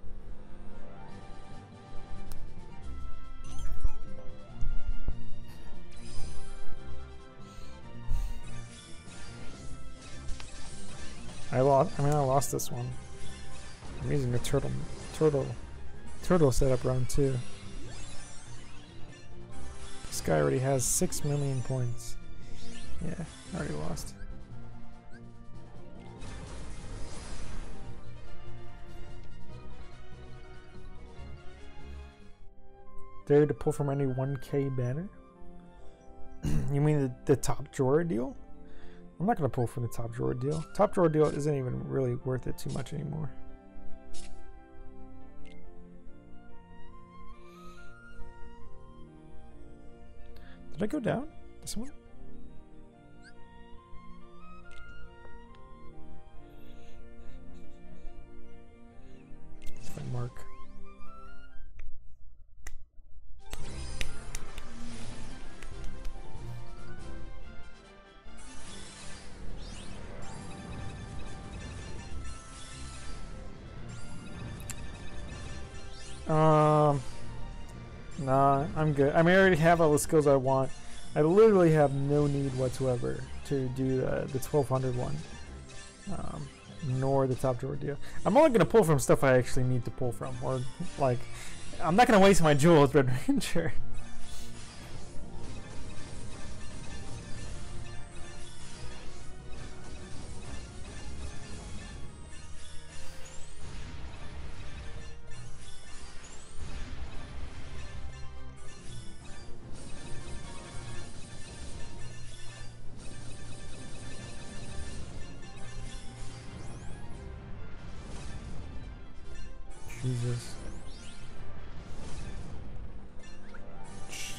I lost this one. I'm using the turtle setup round 2. This guy already has 6 million points. Yeah, I already lost. Dare to pull from any 1K banner? You mean the top drawer deal? I'm not going to pull from the top drawer deal. Top drawer deal isn't even really worth it too much anymore. Did I go down? This one? Mark. Nah, I'm good. I mean, I already have all the skills I want. I literally have no need whatsoever to do the 1200 one. Nor the top drawer deal. I'm only going to pull from stuff I actually need to pull from. Or, like, I'm not going to waste my jewels, Red Ranger.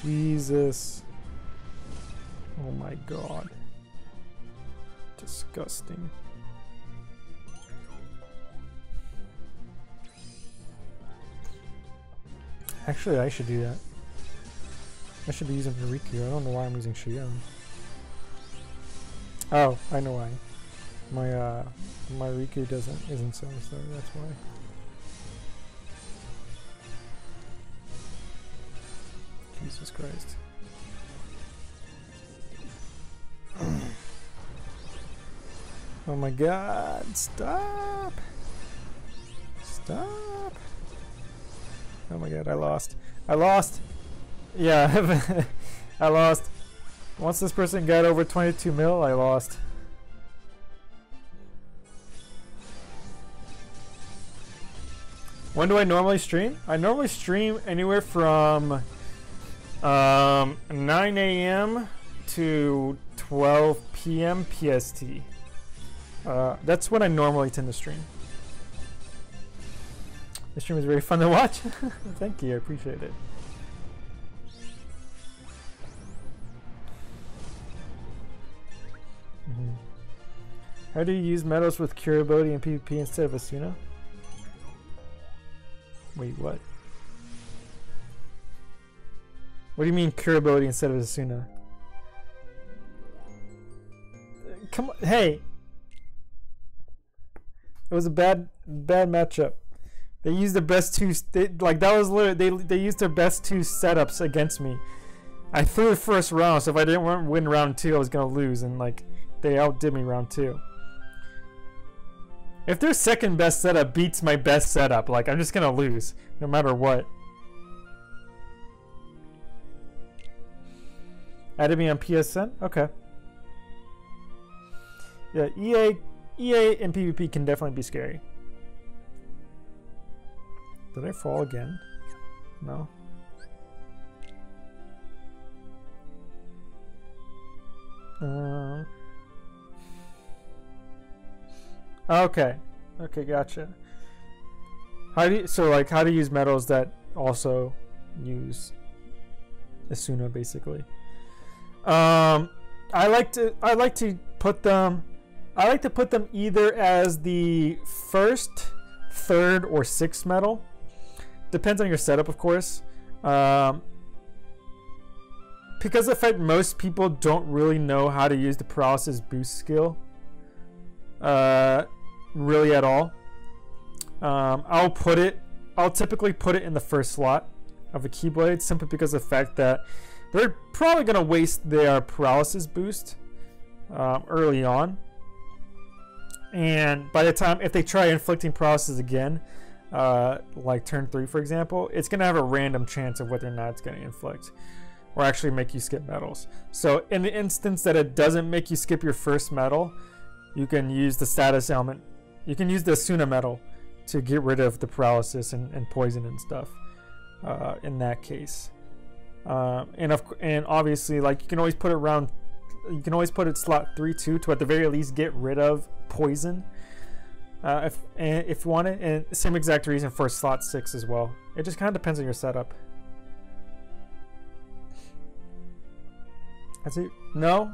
Jesus. Oh my god. Disgusting. Actually, I should do that. I should be using Riku. I don't know why I'm using Shion. Oh, I know why. My Riku isn't 7-star, that's why. Jesus Christ. Oh my god, stop! Stop! Oh my god, I lost. I lost! Yeah, I lost. Once this person got over 22 mil, I lost. When do I normally stream? I normally stream anywhere from 9 a.m. to 12 p.m. PST. That's when I normally tend to stream. The stream is very fun to watch. Thank you, I appreciate it. How do you use medals with Curability and PvP instead of Asuna? Wait, what? What do you mean Curability instead of Asuna? Come on, hey! It was a bad matchup. They used their best two. Like that was literally they used their best two setups against me. I threw the first round, so if I didn't win round 2, I was gonna lose, and like they outdid me round 2. If their second best setup beats my best setup, like I'm just gonna lose no matter what. Added me on PSN? Okay. Yeah, EA and PvP can definitely be scary. Did I fall again? No. Okay. Okay, gotcha. How do you use metals that also use Asuna basically? I like to put them either as the first, third, or sixth metal. Depends on your setup, of course. Because of the fact most people don't really know how to use the paralysis boost skill really at all. I'll typically put it in the first slot of a Keyblade, simply because of the fact that they're probably going to waste their paralysis boost early on, and by the time, if they try inflicting paralysis again, like turn 3 for example, it's going to have a random chance of whether or not it's going to inflict or actually make you skip metals. So in the instance that it doesn't make you skip your first metal, you can use the status element, you can use the Asuna metal to get rid of the paralysis and poison and stuff in that case. And obviously, like, you can always put it slot 3 too, to at the very least get rid of poison if you want it, and same exact reason for slot 6 as well. It just kind of depends on your setup. That's it. No,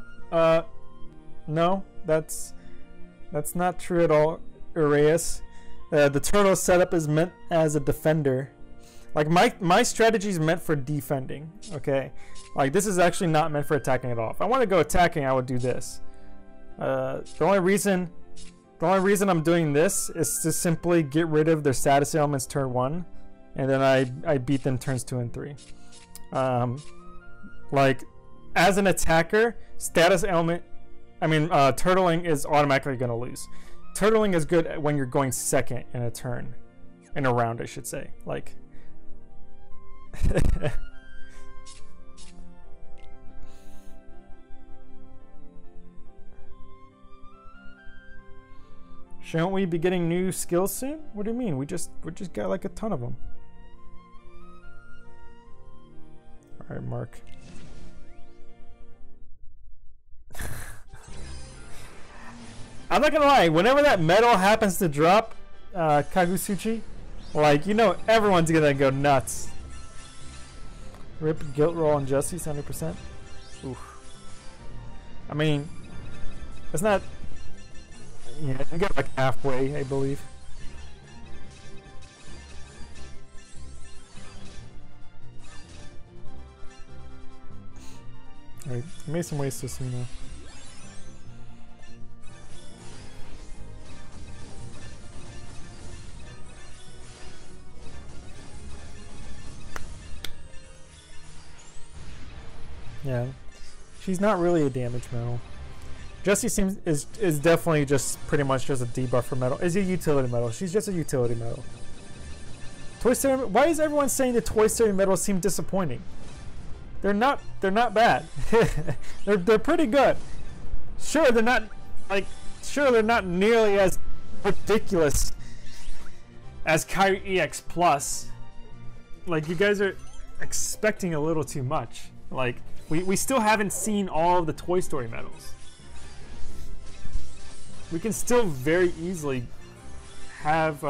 that's not true at all, Uraeus. The turtle setup is meant as a defender. Like my strategy is meant for defending. Okay, like this is actually not meant for attacking at all. If I want to go attacking, I would do this. The only reason I'm doing this is to simply get rid of their status elements turn 1, and then I beat them turns 2 and 3. Like as an attacker, status element, turtling is automatically gonna lose. Turtling is good when you're going second in a turn, in a round, I should say. Like. Shouldn't we be getting new skills soon? What do you mean? We just got like a ton of them. All right, Mark. I'm not gonna lie. Whenever that metal happens to drop, Kagusuchi, like, you know, everyone's gonna go nuts. Rip guilt roll on Jesse, 70%. Oof. I mean, it's not. Yeah, you got like halfway, I believe. Alright, I made some waste to Asuna. Yeah, she's not really a damage metal. Jessie is definitely just pretty much just a debuffer metal. Is a utility metal. She's just a utility metal. Toy Story. Why is everyone saying the Toy Story metals seem disappointing? They're not bad. they're pretty good. Sure, they're not nearly as ridiculous as Kyrie EX Plus. Like, you guys are expecting a little too much. Like, we still haven't seen all of the Toy Story medals. We can still very easily have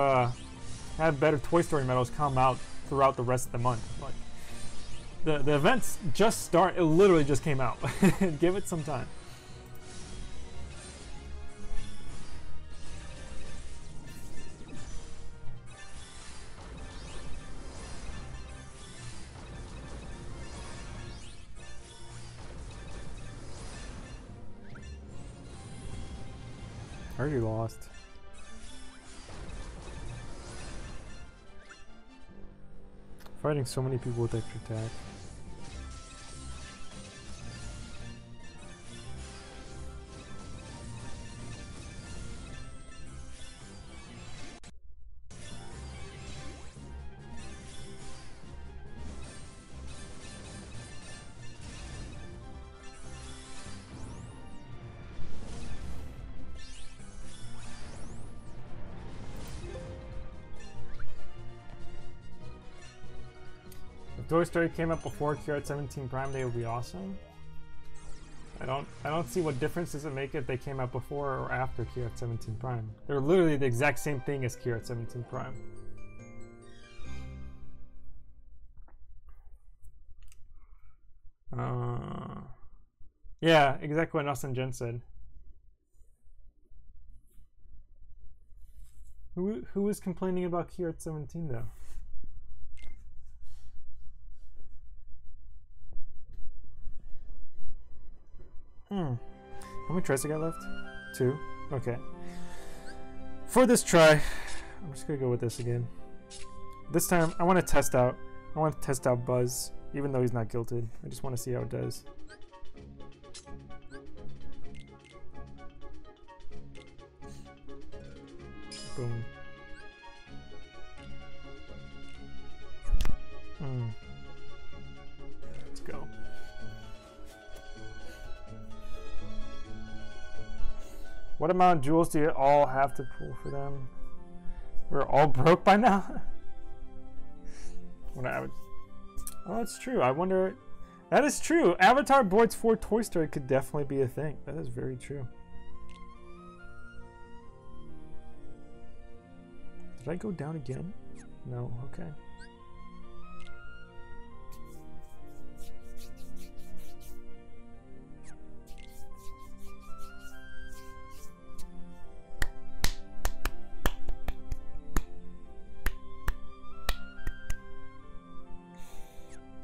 better Toy Story medals come out throughout the rest of the month. Like, the events just start. It literally just came out. Give it some time. I already lost. Fighting so many people with extra attack. Toy Story came out before Kira 17 Prime, they would be awesome. I don't see what difference does it make if they came out before or after Kira 17 Prime. They're literally the exact same thing as Kira 17 Prime. Yeah, exactly what Nelson Jen said. Who is complaining about Kira 17 though? How many tries I got left? 2? Okay. For this try, I'm just gonna go with this again. This time, I want to test out Buzz, even though he's not guilted. I just want to see how it does. Boom. Let's go. What amount of jewels do you all have to pull for them? We're all broke by now? Oh, that's true. I wonder... That is true. Avatar boards for Toy Story could definitely be a thing. That is very true. Did I go down again? No. Okay.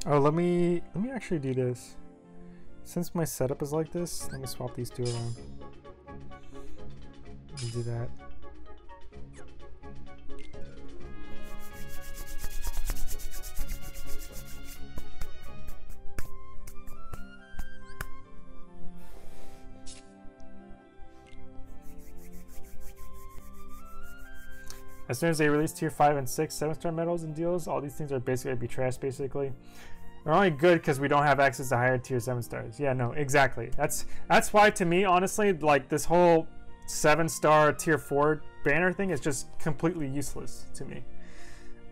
Oh, let me actually do this. Since my setup is like this, let me swap these two around. Let me do that. As soon as they release tier 5 and 6 7-star medals and deals, all these things are basically be trash basically. They're only good because we don't have access to higher tier 7 stars. Yeah, no, exactly. That's why to me, honestly, like this whole 7-star tier 4 banner thing is just completely useless to me.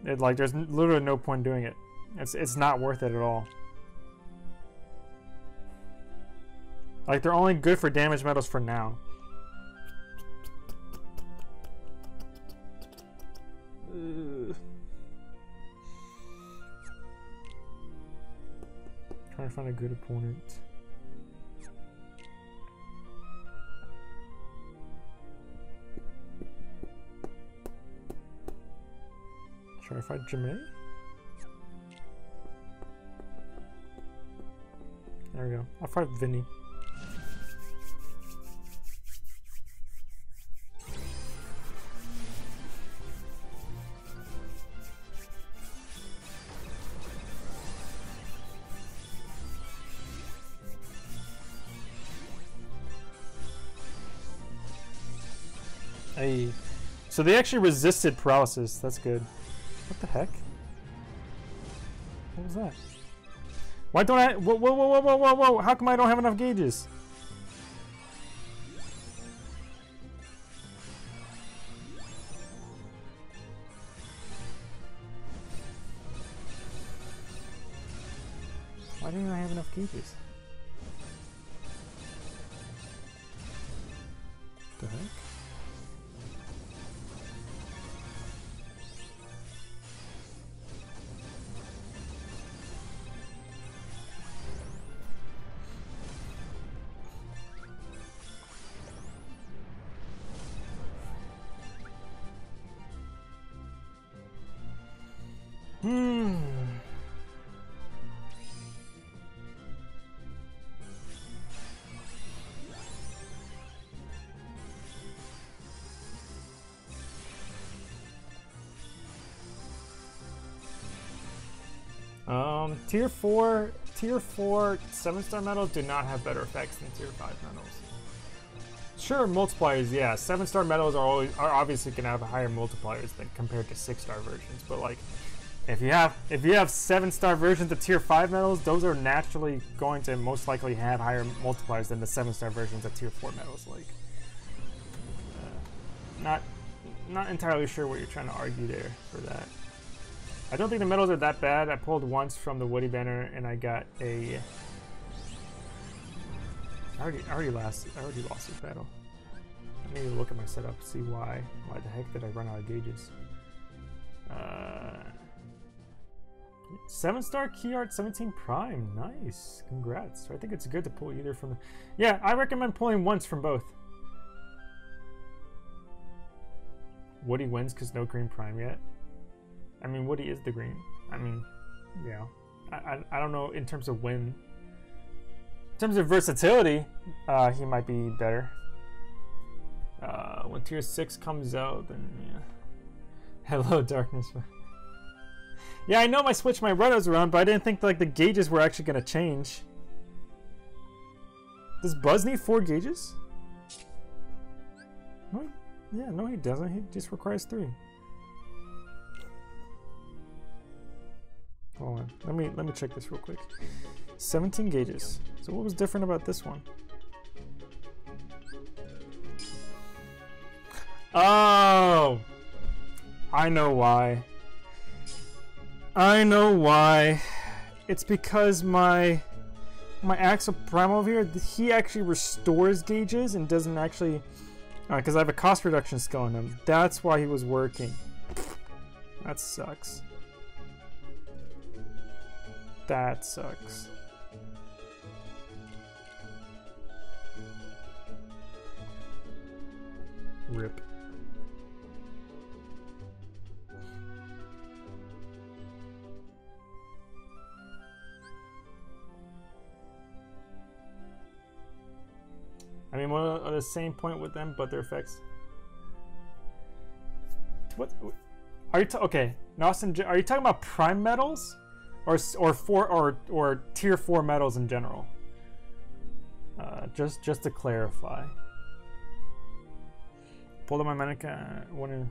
Like there's literally no point doing it. It's not worth it at all. Like they're only good for damage medals for now. Trying to find a good opponent. Try to find Jimmy. There we go. I'll fight Vinny. Hey. So they actually resisted paralysis. That's good. What the heck? What was that? Why don't I... Whoa, whoa, whoa, whoa, whoa, whoa! How come I don't have enough gauges? Why didn't I have enough gauges? What the heck? Tier 4 7-star medals do not have better effects than tier 5 medals. Sure, multipliers, yeah. 7-star medals are obviously gonna have higher multipliers than compared to 6-star versions, but like if you have 7-star versions of tier 5 medals, those are naturally going to most likely have higher multipliers than the 7-star versions of tier 4 medals. Like, not entirely sure what you're trying to argue there for that. I don't think the medals are that bad. I pulled once from the Woody banner and I got a. I already lost this battle. I need to look at my setup, see why the heck did I run out of gauges. 7-star key art 17 prime, nice, congrats. I think it's good to pull either from the. Yeah, I recommend pulling once from both. Woody wins because no green prime yet. I mean, Woody is the green. I mean, yeah. I don't know in terms of win. In terms of versatility, he might be better. When tier 6 comes out, then yeah. Hello, darkness. Yeah, I know I switched my runners around, but I didn't think like the gauges were actually gonna change. Does Buzz need 4 gauges? No, yeah, no, he doesn't. He just requires 3. Hold on, let me check this real quick. 17 gauges. So what was different about this one? Oh, I know why. I know why. It's because my Axel Prime over here, he actually restores gauges and doesn't actually, because I have a cost reduction skill on him. That's why he was working. That sucks. That sucks. Rip. I mean, we're on the same point with them, but their effects. What are you? Okay, Austin, are you talking about prime medals, or tier 4 medals in general? Just to clarify. Pull up my mannequin.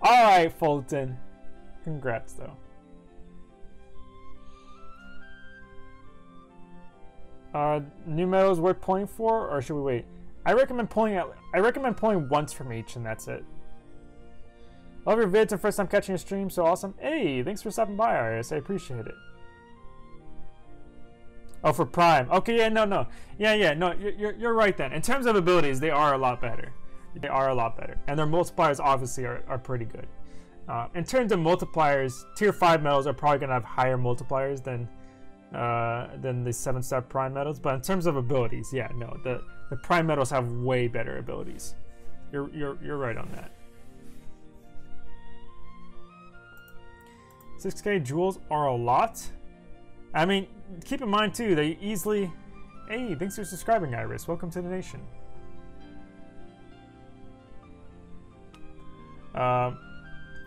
All right, Fulton. Congrats, though. New medals worth pulling for, or should we wait? I recommend pulling once from each, and that's it. Love your vids and first time catching your stream, so awesome. Hey, thanks for stopping by, Arias. I appreciate it. Oh, for Prime. Okay, yeah, no. Yeah, no, you're right then. In terms of abilities, they are a lot better. They are a lot better. And their multipliers obviously are pretty good. In terms of multipliers, tier 5 medals are probably going to have higher multipliers than the 7-star Prime medals. But in terms of abilities, yeah, no, the Prime medals have way better abilities. You're right on that. 6K jewels are a lot. I mean, keep in mind too, they easily. Hey, thanks for subscribing, Iris. Welcome to the nation.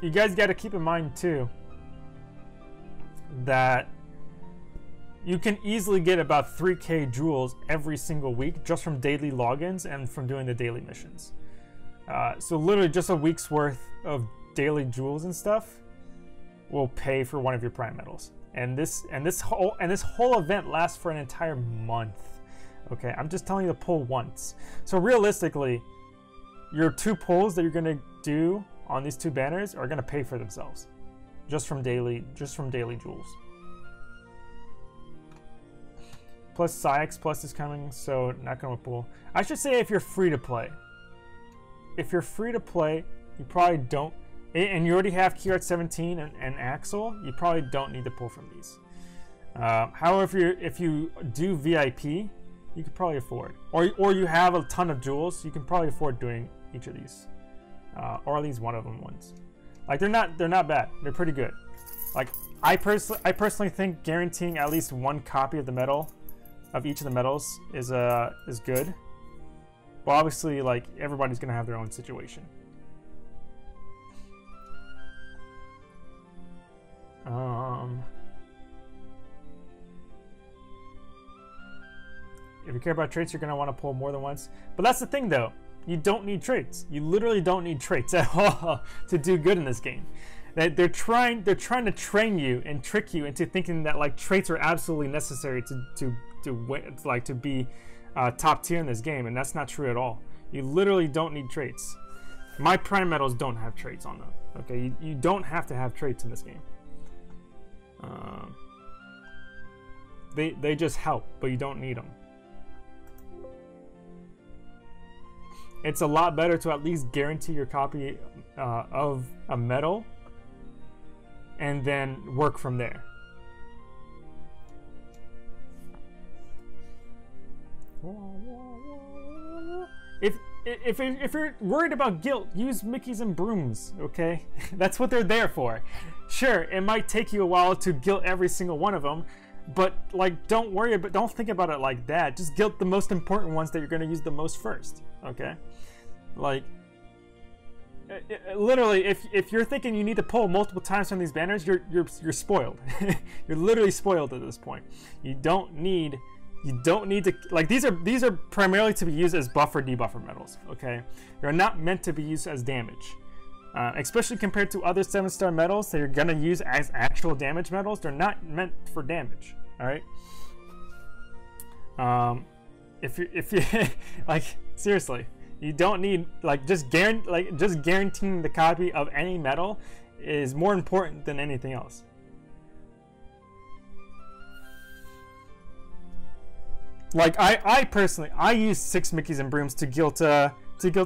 You guys got to keep in mind too that you can easily get about 3K jewels every single week just from daily logins and from doing the daily missions. So literally just a week's worth of daily jewels and stuff will pay for one of your prime medals. And this whole event lasts for an entire month. Okay, I'm just telling you to pull once. So realistically, your 2 pulls that you're gonna do on these 2 banners are gonna pay for themselves, just from daily jewels. Plus Psyx Plus is coming, so not gonna pull. I should say if you're free to play. If you're free to play, you probably don't. And you already have Key Art 17 and Axel, you probably don't need to pull from these. However, if you do VIP, you could probably afford. Or you have a ton of jewels, you can probably afford doing each of these. Or at least one of them once. Like they're not bad. They're pretty good. Like I personally think guaranteeing at least 1 copy of the medal, of each of the medals, is good. But obviously, like everybody's gonna have their own situation. If you care about traits, you're going to want to pull more than once. But that's the thing, though. You don't need traits. You literally don't need traits at all to do good in this game. They're trying to train you and trick you into thinking that like traits are absolutely necessary to be top tier in this game, and that's not true at all. You literally don't need traits. My prime medals don't have traits on them. Okay, you don't have to have traits in this game. They just help, but you don't need them. It's a lot better to at least guarantee your copy of a medal and then work from there. If you're worried about guilt, use Mickeys and brooms, okay? That's what they're there for. Sure, it might take you a while to guilt every single one of them, but like don't worry about, don't think about it like that. Just guilt the most important ones that you're going to use the most first, okay? Like literally, if you're thinking you need to pull multiple times from these banners, you're spoiled. You're literally spoiled at this point. You don't need to, like, these are primarily to be used as buffer debuffer medals, okay? They're not meant to be used as damage. Especially compared to other 7-star medals that you're gonna use as actual damage medals. They're not meant for damage, all right? If you like, seriously, you don't need, like, just guaranteeing the copy of any medal is more important than anything else. Like I personally, I use 6 Mickeys and brooms to guilt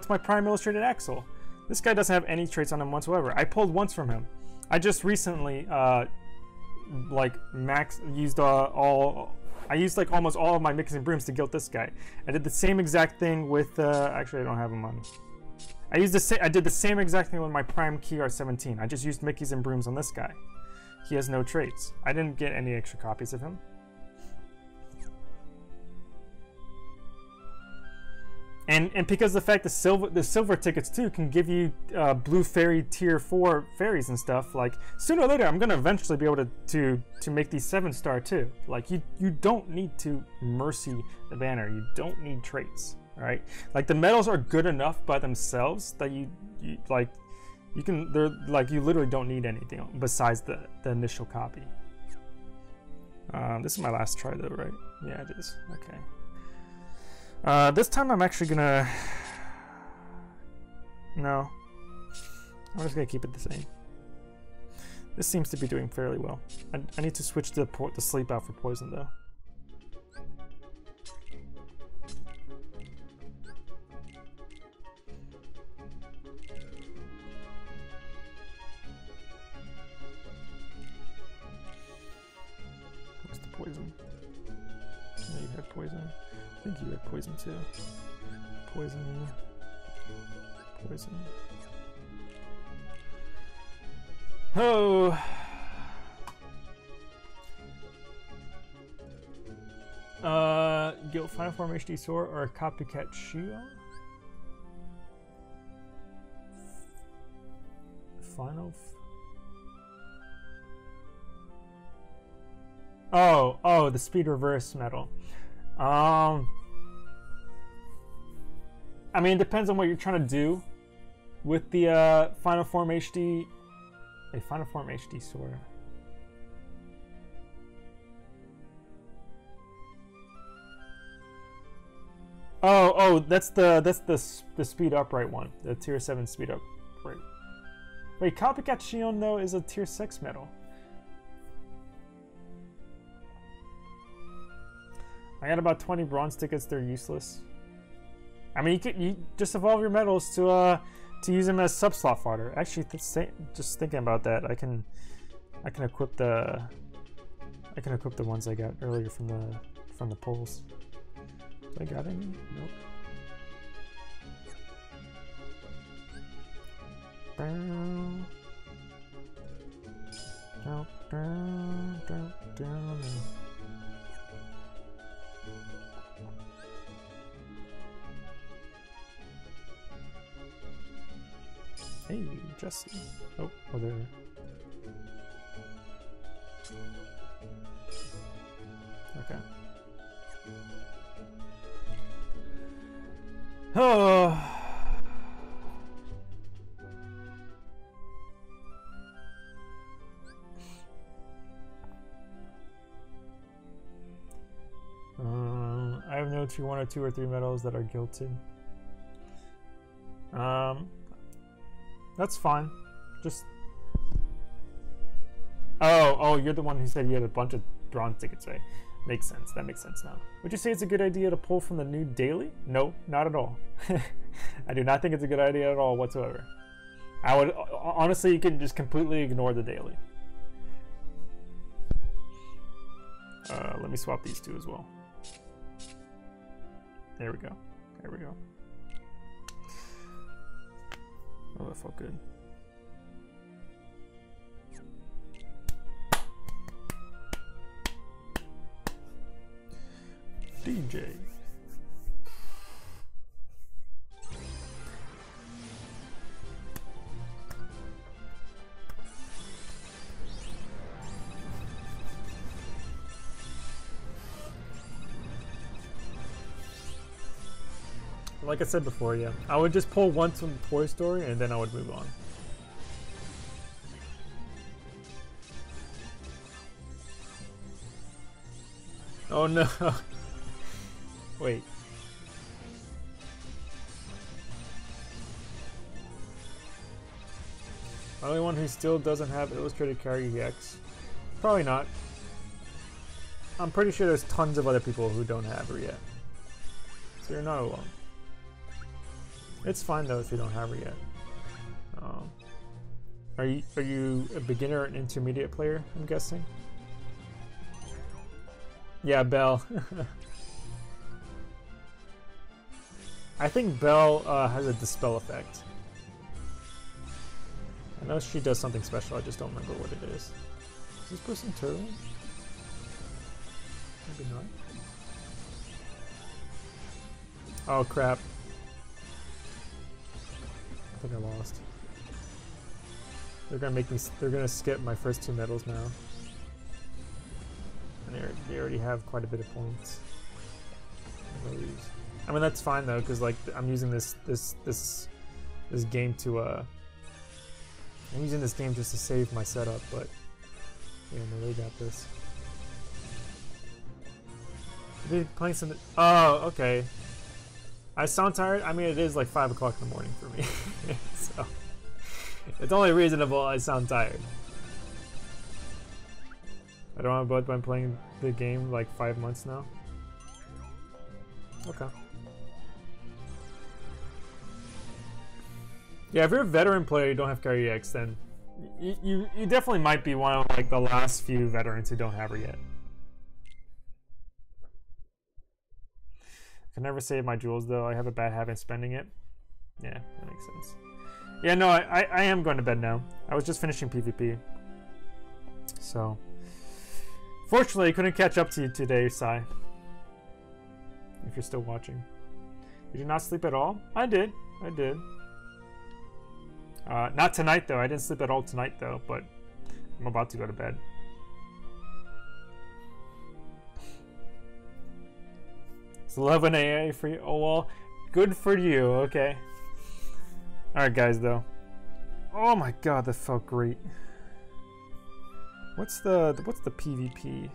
my prime illustrated Axel. This guy doesn't have any traits on him whatsoever. I pulled once from him. I just recently like used like almost all of my Mickeys and brooms to guilt this guy. I did the same exact thing with actually I don't have him on. I did the same exact thing with my prime Key 17. I just used Mickeys and brooms on this guy. He has no traits. I didn't get any extra copies of him. And because the fact the silver tickets too can give you blue fairy tier 4 fairies and stuff, like sooner or later I'm gonna eventually be able to make these 7-star too. Like you don't need to mercy the banner. You don't need traits. All right, like the medals are good enough by themselves that you literally don't need anything besides the initial copy. This is my last try though, right? Yeah, it is. Okay. This time I'm actually gonna... No. I'm just gonna keep it the same. This seems to be doing fairly well. I need to switch the sleep out for poison though. Where's the poison? Yeah, you had poison. I think you had poison too. Poison. Poison. Oh! Guilt Final Form HD Sword or a Copycat Shield? Oh, the speed reverse medal. I mean, it depends on what you're trying to do with the Final Form HD. A Final Form HD sword. Oh, that's the speed upright one, the tier 7 speed upright. Wait, Copycat Shion though is a tier 6 medal. I got about 20 bronze tickets. They're useless. I mean, you just evolve your medals to use them as sub-slot fodder. Actually, just thinking about that, I can equip the ones I got earlier from the polls. Do I got any? Nope. Hey, Jesse. Oh, there. Okay. Oh. I have no 1 or 2 or 3 medals that are guilted. That's fine. Just. Oh, you're the one who said you had a bunch of bronze tickets, right? Makes sense. That makes sense now. Would you say it's a good idea to pull from the new daily? No, not at all. I do not think it's a good idea at all whatsoever. I would honestly, you can just completely ignore the daily. Let me swap these two as well. There we go. There we go. Oh, that felt good. DJ. Like I said before, yeah, I would just pull once from Toy Story and then I would move on. Oh no. Wait. Only one who still doesn't have illustrated character EX? Probably not. I'm pretty sure there's tons of other people who don't have her yet. So you're not alone. It's fine though if you don't have her yet. Are you a beginner or an intermediate player, I'm guessing? Yeah, Belle. I think Belle has a dispel effect. I know she does something special, I just don't remember what it is. Is this person turtling? Maybe not. Oh crap. I think I lost. They're gonna skip my first 2 medals now. And they already have quite a bit of points. I mean that's fine though, because like I'm using this game to I'm using this game just to save my setup, but yeah, no, they got this. Are they playing something? Oh, okay. I sound tired. I mean, it is like 5 o'clock in the morning for me, so it's only reasonable I sound tired. I don't know, but I'm playing the game like 5 months now. Okay. Yeah, if you're a veteran player, you don't have Carry X, then you definitely might be one of like the last few veterans who don't have her yet. Can never save my jewels though. I have a bad habit of spending it. Yeah, that makes sense. Yeah, no, I am going to bed now. I was just finishing PvP. So, fortunately, I couldn't catch up to you today, Sai. If you're still watching. Did you not sleep at all? I did. I did. Not tonight though. I didn't sleep at all tonight though, but I'm about to go to bed. It's 11 a.m. for you. Oh well, good for you. Okay. All right, guys. Though. Oh my God, that felt great. What's the PvP?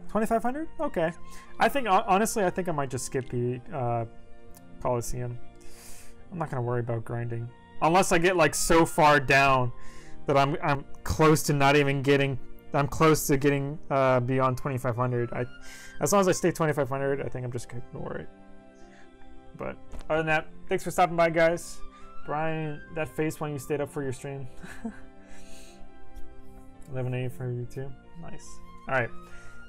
2,500? Okay. I think honestly, I think I might just skip Coliseum. I'm not gonna worry about grinding unless I get like so far down that I'm close to not even getting. I'm close to getting beyond 2,500. As long as I stay 2,500, I think I'm just gonna ignore it. But other than that, thanks for stopping by, guys. Brian, that face when you stayed up for your stream. 11 a.m. for you too. Nice. All right.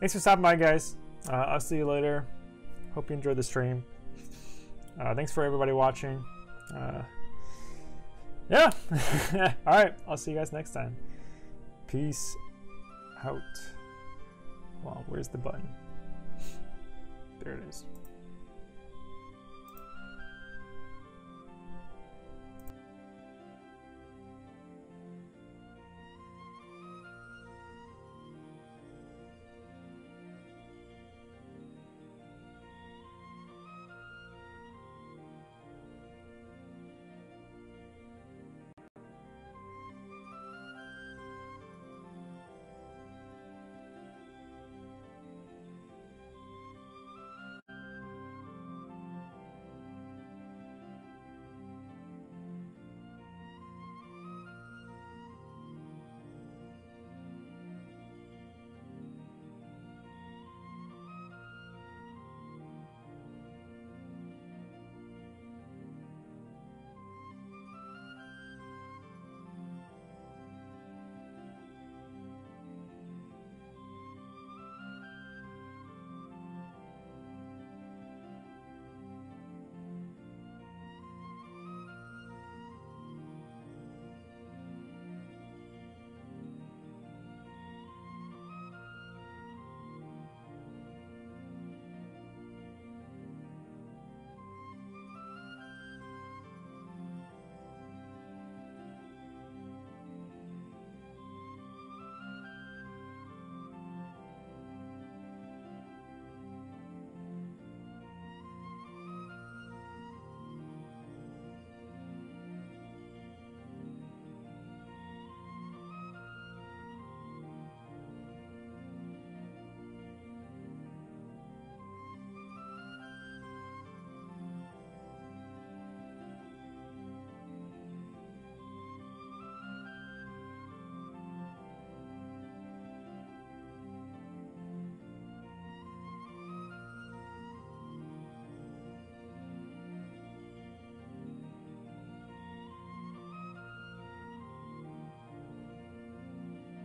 Thanks for stopping by, guys. I'll see you later. Hope you enjoyed the stream. Thanks for everybody watching. Yeah. All right. I'll see you guys next time. Peace out. Well, where's the button? There it is.